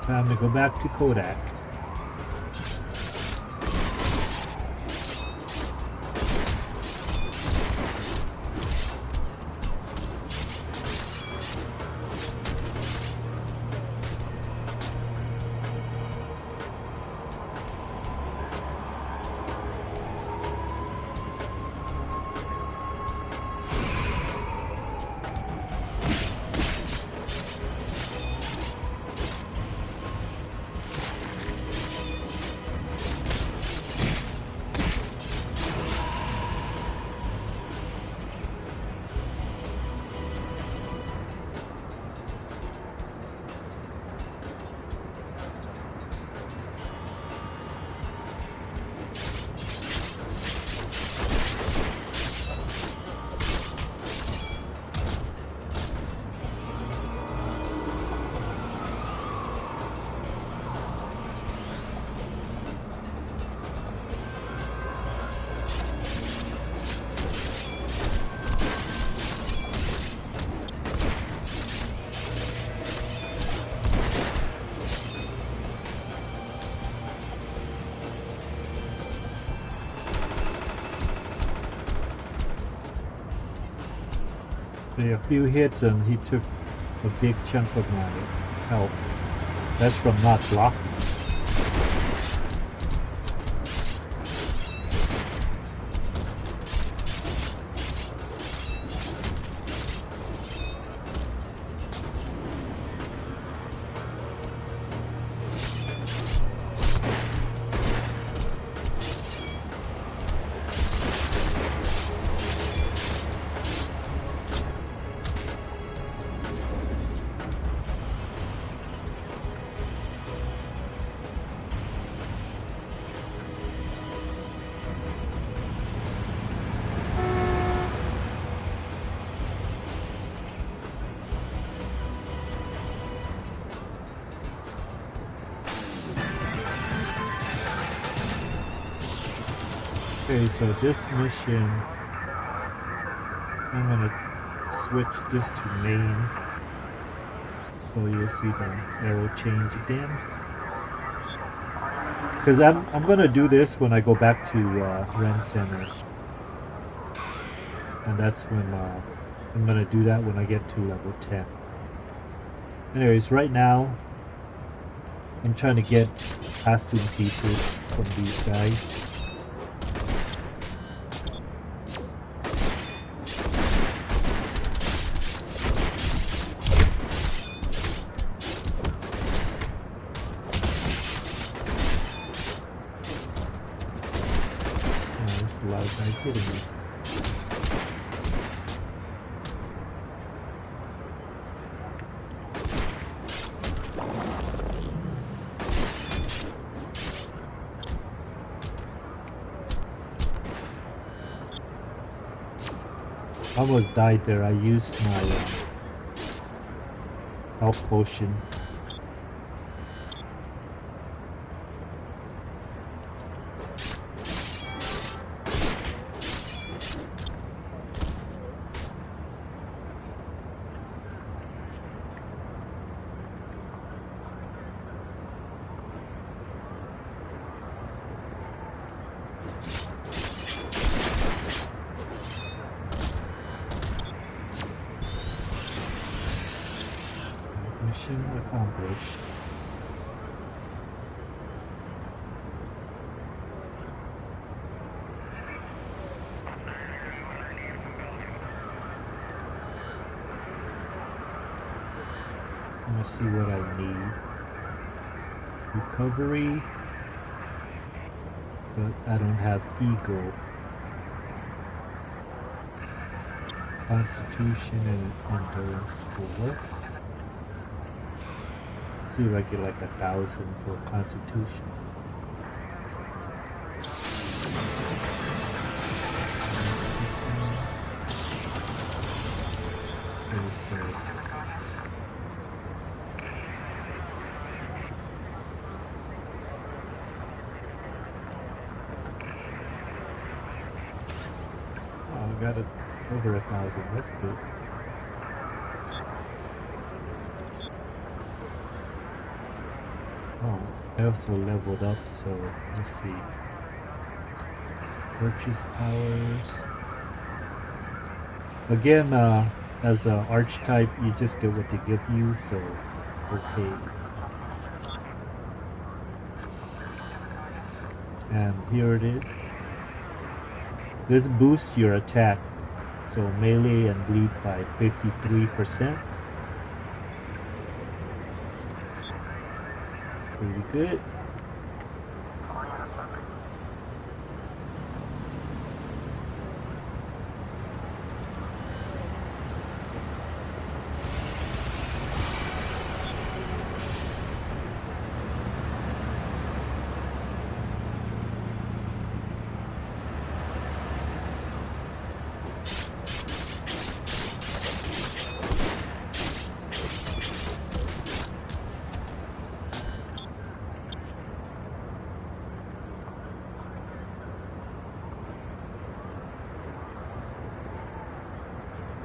Time to go back to Kodak. A few hits and he took a big chunk of my health. That's from not blocking. Okay, so this mission, I'm gonna switch this to main, so you'll see the arrow change again. Because I'm gonna do this when I go back to Ren Center, and that's when I'm gonna do that when I get to level 10. Anyways, right now I'm trying to get costume pieces from these guys. hitting me? Almost died there. I used my health potion. Mission accomplished. Let's see what I need. Recovery, but I don't have ego. Constitution and endurance 4. See if I get like 1,000 for Constitution. Oh, I got it over 1,000. That's good. Oh, I also leveled up, so let's see. Purchase powers. Again, as an archetype, you just get what they give you, so okay. And here it is. This boosts your attack, so melee and bleed by 53%. Pretty good.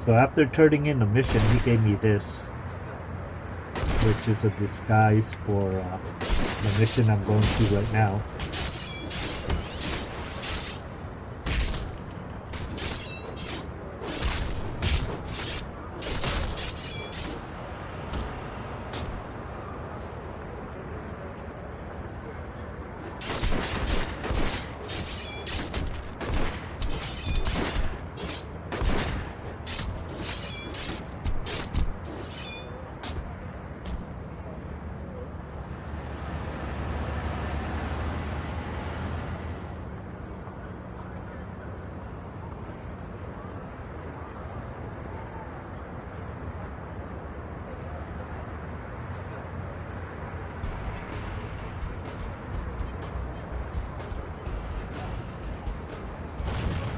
So after turning in the mission, he gave me this, which is a disguise for the mission I'm going to right now.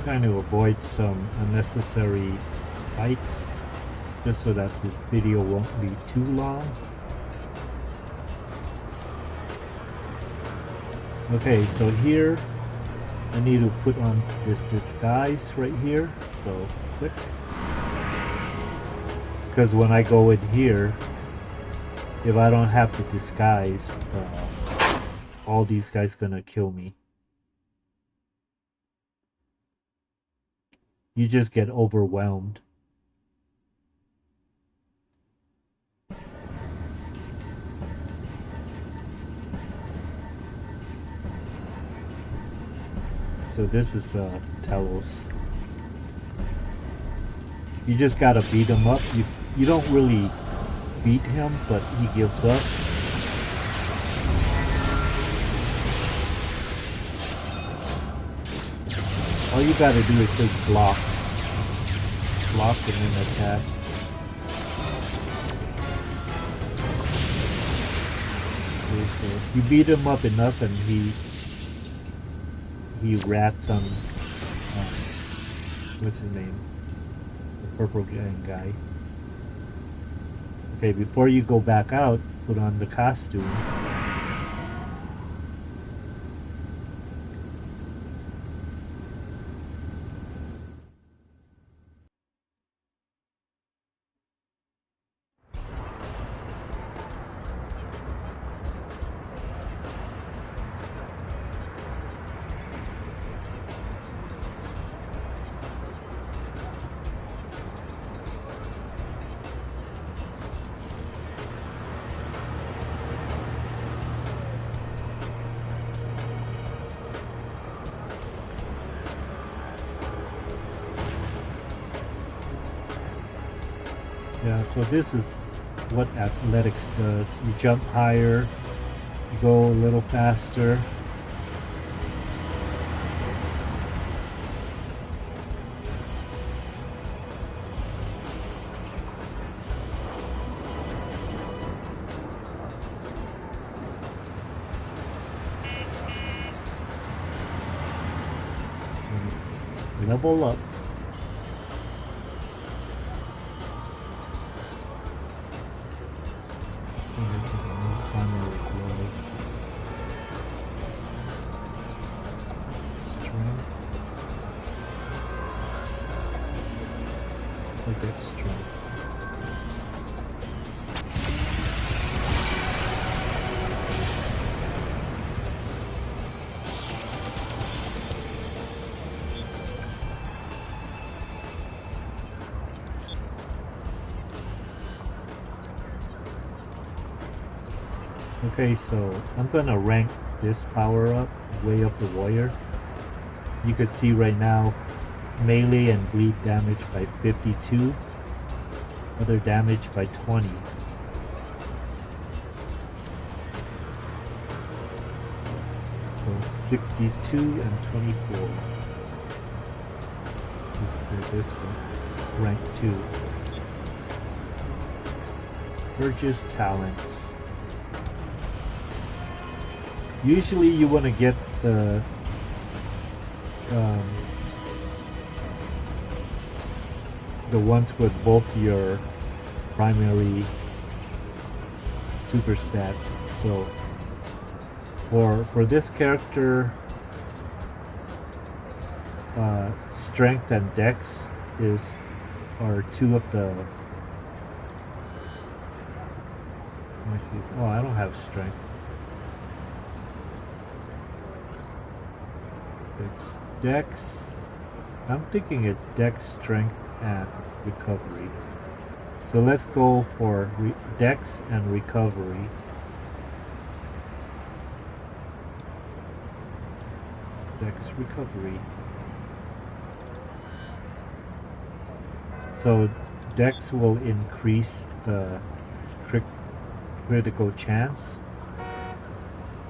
Trying to avoid some unnecessary fights, just so that this video won't be too long. Okay, so here I need to put on this disguise right here, so click. Because when I go in here, if I don't have the disguise, all these guys gonna kill me. You just get overwhelmed. So this is Telos. You just gotta beat him up. You don't really beat him, but he gives up. All All you gotta do is just block. Block and then attack. Okay, so you beat him up enough and he rats on what's his name? The purple guy. Okay, before you go back out, put on the costume. Yeah, so this is what athletics does. You jump higher, you go a little faster. And level up. Okay, so I'm gonna rank this power up way up the warrior. You could see right now melee and bleed damage by 52, other damage by 20. So 62 and 24. Just for this one, rank 2. Purchase talents. Usually you want to get the ones with both your primary super stats. So for this character, strength and dex are two of the. Let me see. Oh, I don't have strength. It's dex. I'm thinking it's dex, strength, and recovery. So let's go for dex and recovery. Dex, recovery. So dex will increase the critical chance,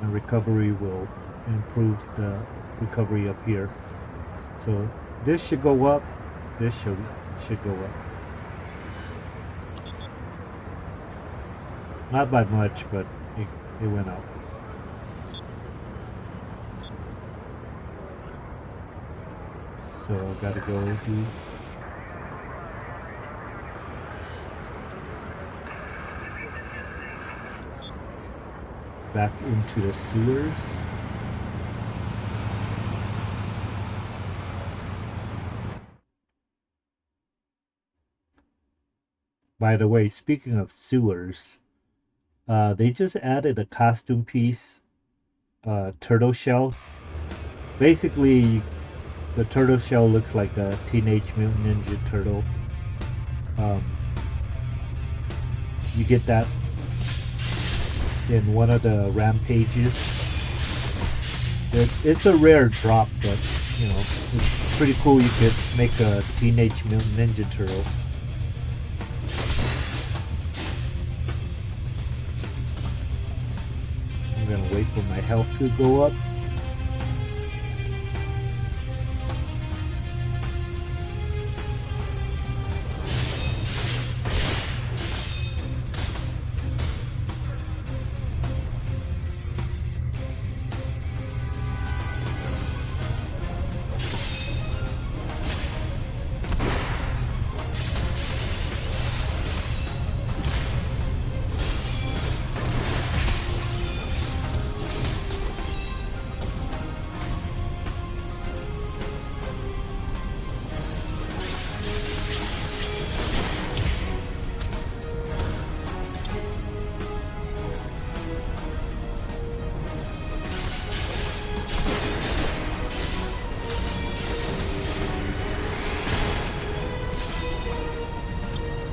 and recovery will improve the recovery up here. So this should go up, this should go up. Not by much, but it went up. So I gotta go do back into the sewers. By the way, speaking of sewers, they just added a costume piece, turtle shell. Basically, the turtle shell looks like a Teenage Mutant Ninja Turtle. You get that in one of the rampages. It's a rare drop, but you know, it's pretty cool. You could make a Teenage Mutant Ninja Turtle. I'm gonna wait for my health to go up.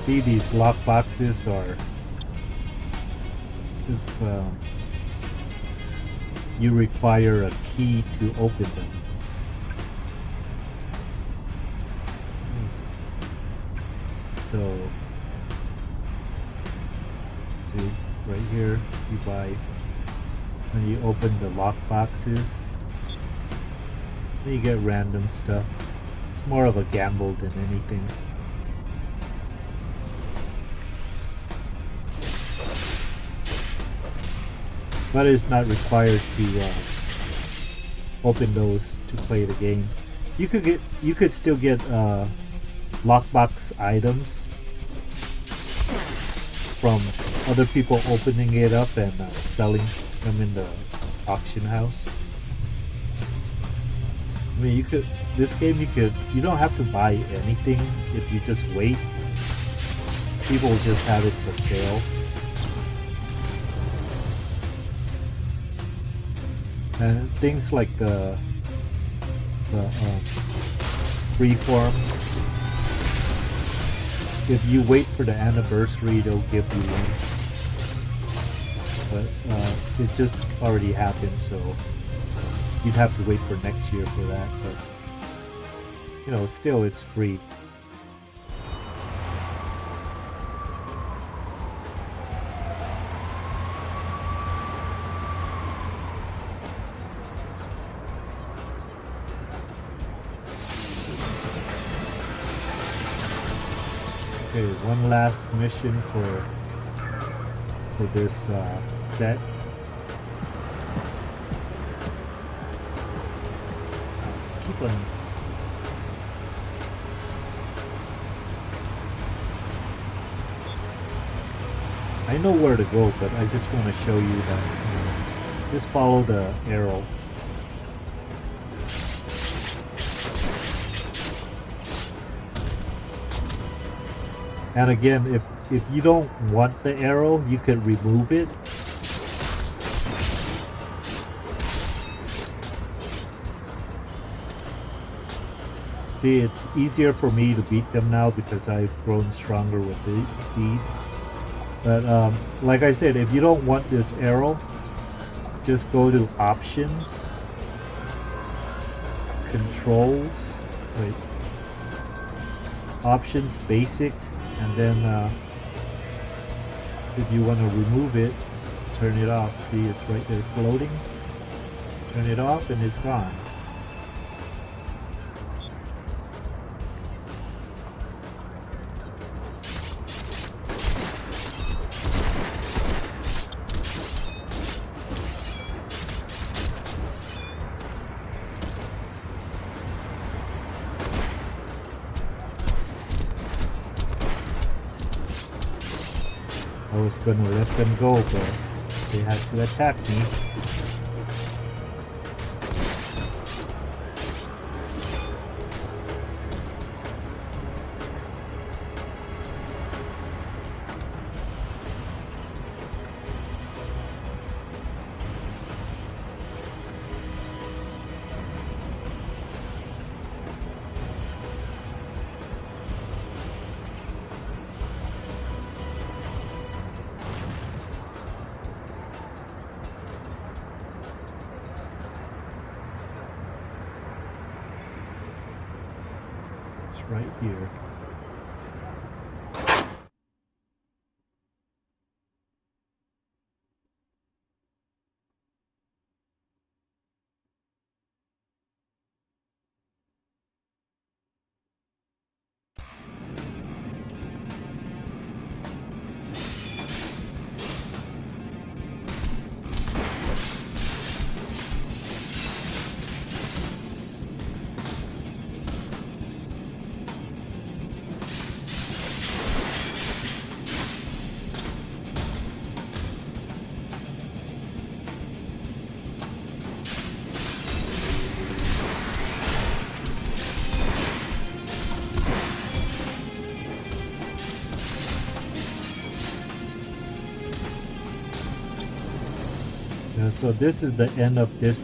See, these lock boxes are just you require a key to open them. So, see, right here, you buy, when you open the lock boxes, then you get random stuff. It's more of a gamble than anything. But it's not required to open those to play the game. You could still get lockbox items from other people opening it up and selling them in the auction house. I mean, this game you don't have to buy anything if you just wait. People just have it for sale. And things like the freeform, if you wait for the anniversary, they'll give you one. But it just already happened, so you'd have to wait for next year for that. But you know, still, it's free. Okay, one last mission for this set. Keep on. I know where to go, but I just want to show you that. Just follow the arrow. And again, if you don't want the arrow, you can remove it. See, it's easier for me to beat them now because I've grown stronger with these. But like I said, if you don't want this arrow, just go to Options, Controls, wait, Options, Basic, and then if you want to remove it, turn it off. See, it's right there floating. Turn it off and it's gone. I was gonna let them go, but they had to attack me. Right here. So this is the end of this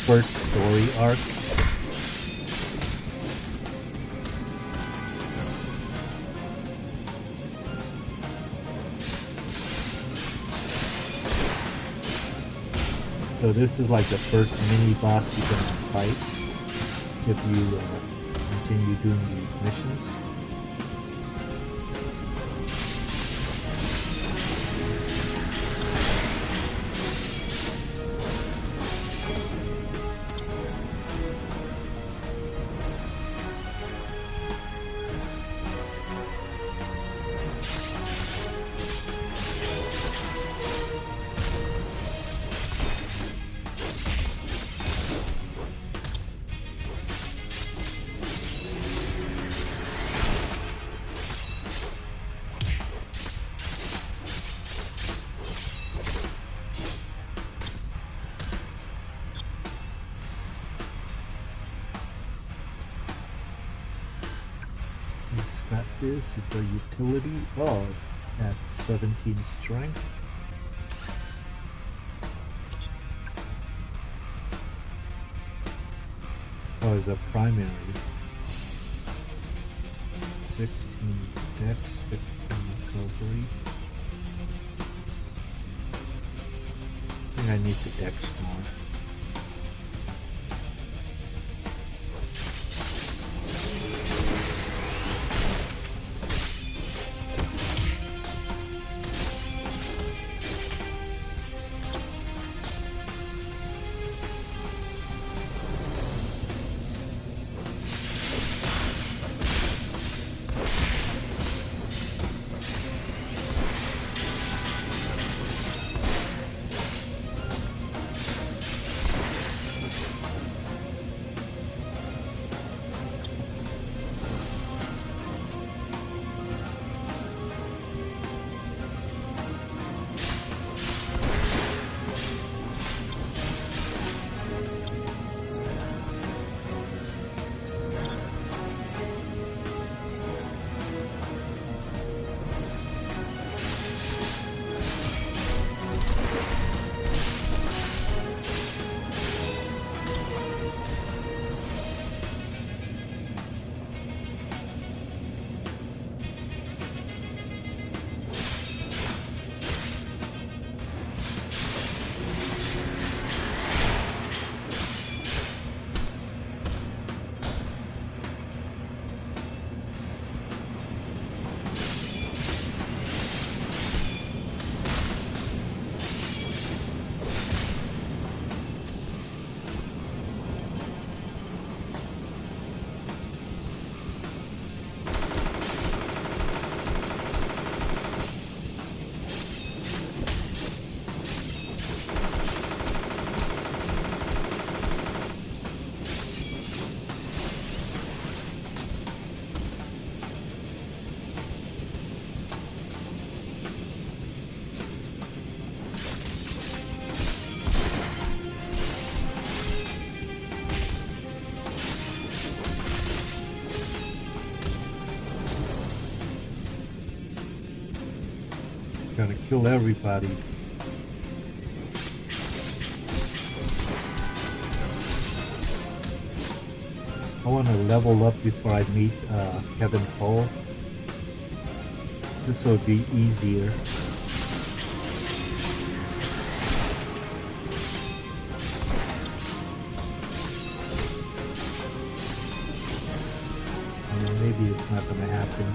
first story arc. So this is like the first mini boss you can fight if you continue doing these missions. Scrap this, it's a utility. Oh, at 17 strength. Oh, it's a primary. 16 dex, 16 recovery. I think I need the dex more. Gotta kill everybody. I want to level up before I meet Kevin Cole. This will be easier. Maybe it's not gonna happen.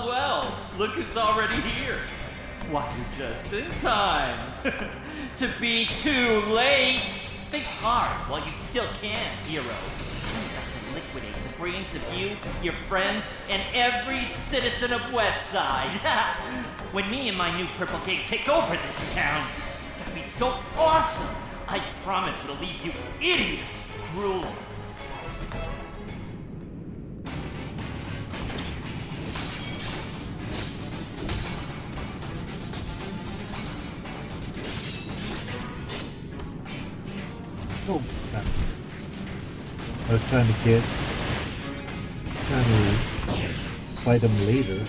Well, look who's already here. Why, you're just in time. To be too late. Think hard while you still can, hero. I'm about to liquidate the brains of you, your friends, and every citizen of Westside. When me and my new Purple Gate take over this town, it's gonna be so awesome. I promise it'll leave you idiots drooling. Oh, crap. I was trying to fight him later.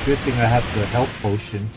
Good thing I have the health potion.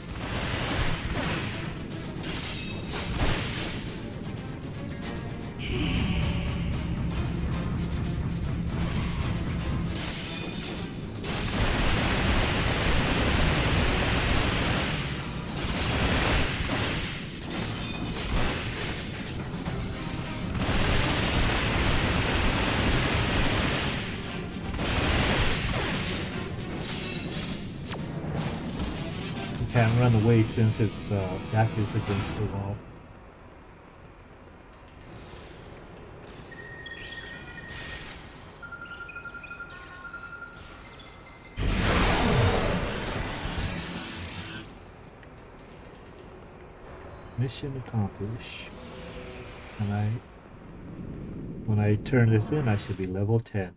Can't run away since his back is against the wall. Mission accomplished. And when I turn this in, I should be level 10.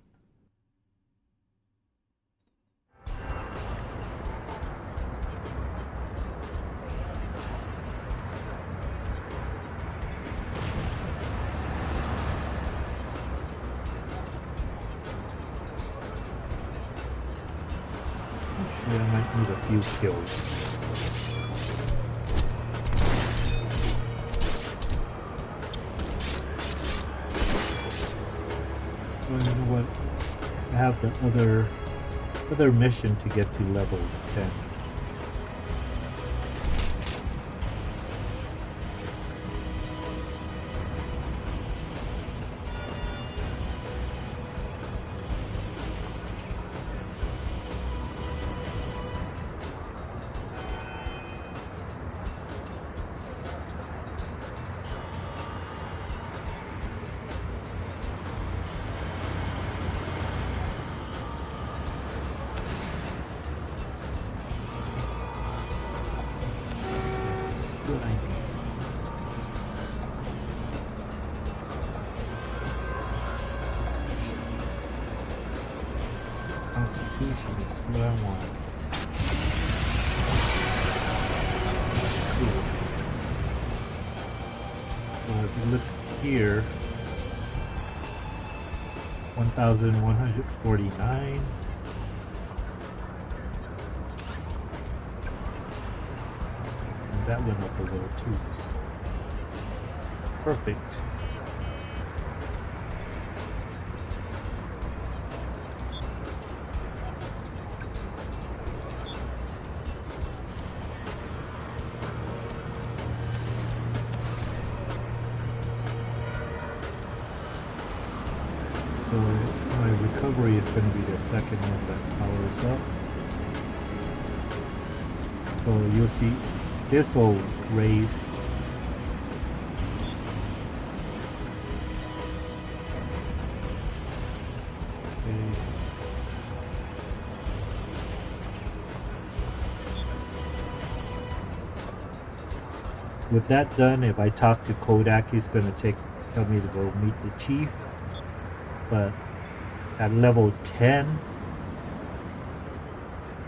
Actually, I might need a few kills. Well, you know what? I have the other mission to get to level 10. Constitution is what I want. Cool. So if you look here, 1,149. And that went up a little too. Perfect. So my recovery is going to be the second one that powers up. So you'll see this will raise. Okay. With that done, if I talk to Kodak, he's going to tell me to go meet the chief. But at level 10,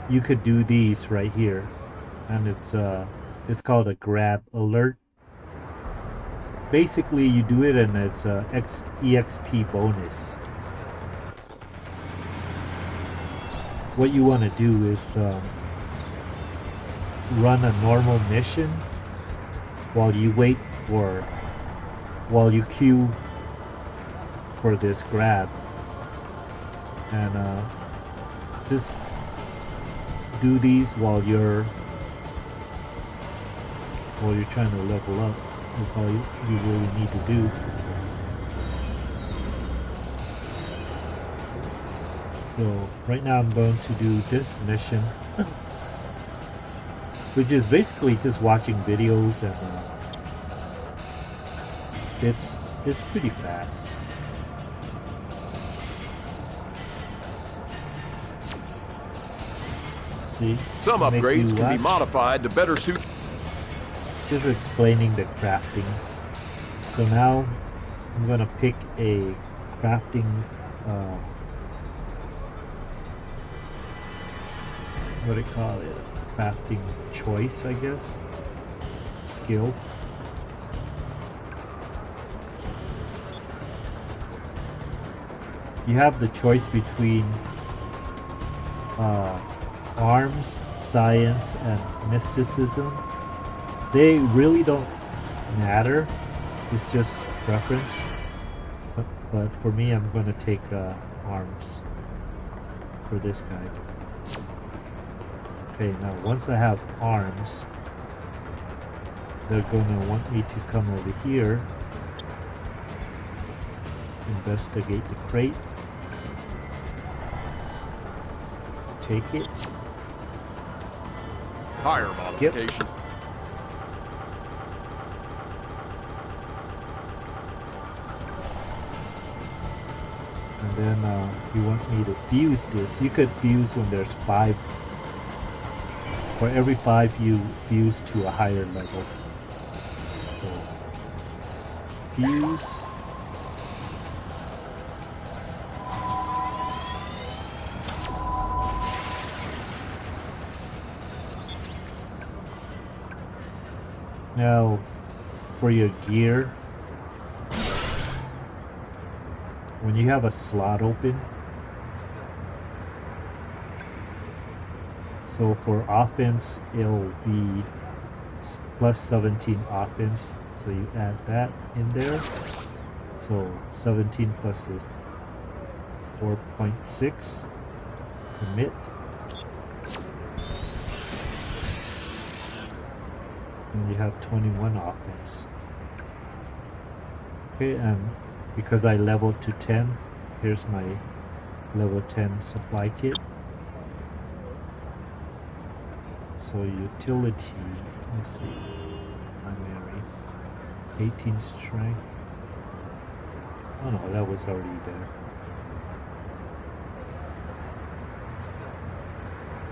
you could do these right here, and it's called a grab alert. Basically, you do it, and it's a EXP bonus. What you want to do is run a normal mission while you queue for this grab, and just do these while you're trying to level up. That's all you really need to do. So right now I'm going to do this mission, which is basically just watching videos, and it's pretty fast. See? Some Make upgrades you can be watch. modified to better suit. Just explaining the crafting. So now I'm gonna pick a crafting what do you call it? Crafting choice, I guess. Skill. You have the choice between arms, science, and mysticism. They really don't matter. It's just preference. But for me, I'm going to take arms for this guy. Okay, now once I have arms, they're going to want me to come over here, investigate the crate, take it, Higher skip. modification. And then you want me to fuse this. You could fuse when there's 5. For every 5 you fuse to a higher level. So fuse. Now for your gear, when you have a slot open, so for offense it'll be plus 17 offense, so you add that in there, so 17 plus is 4.6, commit, and you have 21 offense. Okay, and because I leveled to 10, here's my level 10 supply kit. So utility, let's see, primary, 18 strength. Oh no, that was already there.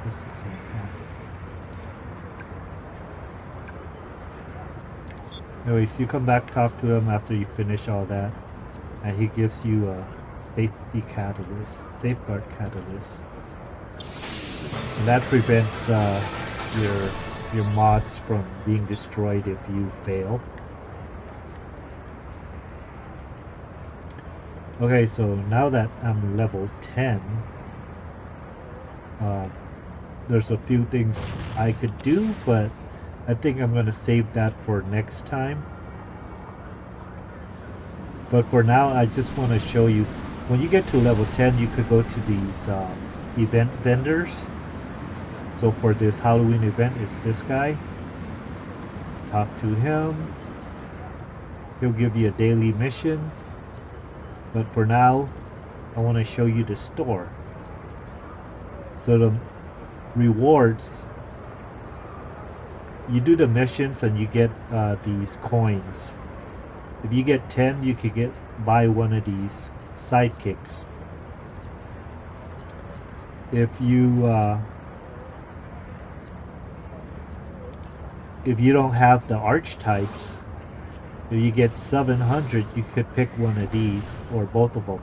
It's the same pack. Anyways, you come back, talk to him after you finish all that, and he gives you a safety catalyst, safeguard catalyst, and that prevents your mods from being destroyed if you fail. Okay, so now that I'm level 10, there's a few things I could do, but I think I'm going to save that for next time. But for now, I just want to show you, when you get to level 10, you could go to these event vendors. So for this Halloween event, it's this guy. Talk to him. He'll give you a daily mission. But for now, I want to show you the store. So the rewards, you do the missions and you get these coins. If you get 10, you could buy one of these sidekicks. If you don't have the archetypes, if you get 700, you could pick one of these or both of them.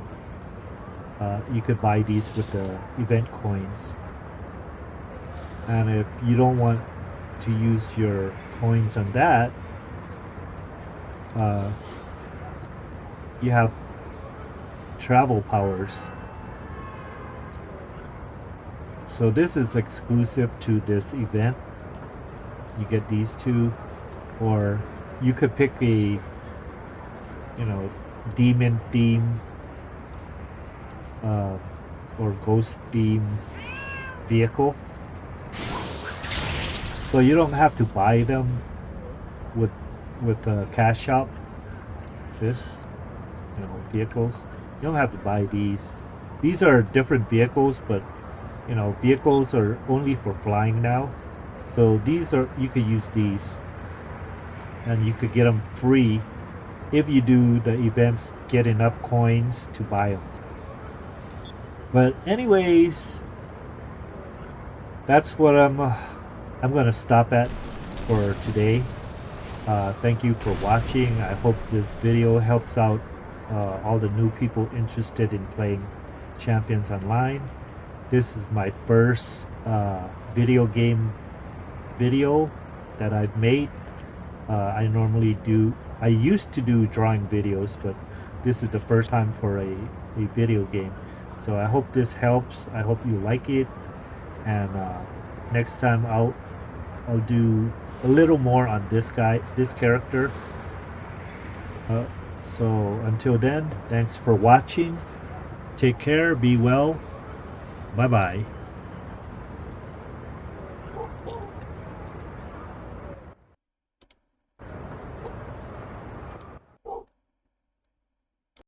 You could buy these with the event coins. And if you don't want to use your coins on that, you have travel powers. So this is exclusive to this event. You get these two, or you could pick a, demon theme or ghost theme vehicle. So you don't have to buy them with a cash shop. This, vehicles. You don't have to buy these. These are different vehicles, but vehicles are only for flying now. So you could use these, and you could get them free if you do the events, get enough coins to buy them. But anyways, that's what I'm gonna stop at for today. Thank you for watching. I hope this video helps out all the new people interested in playing Champions Online. This is my first video game video that I've made. I used to do drawing videos, but this is the first time for a video game. So I hope this helps. I hope you like it, and next time I'll do a little more on this character. So until then, thanks for watching. Take care, be well, bye bye.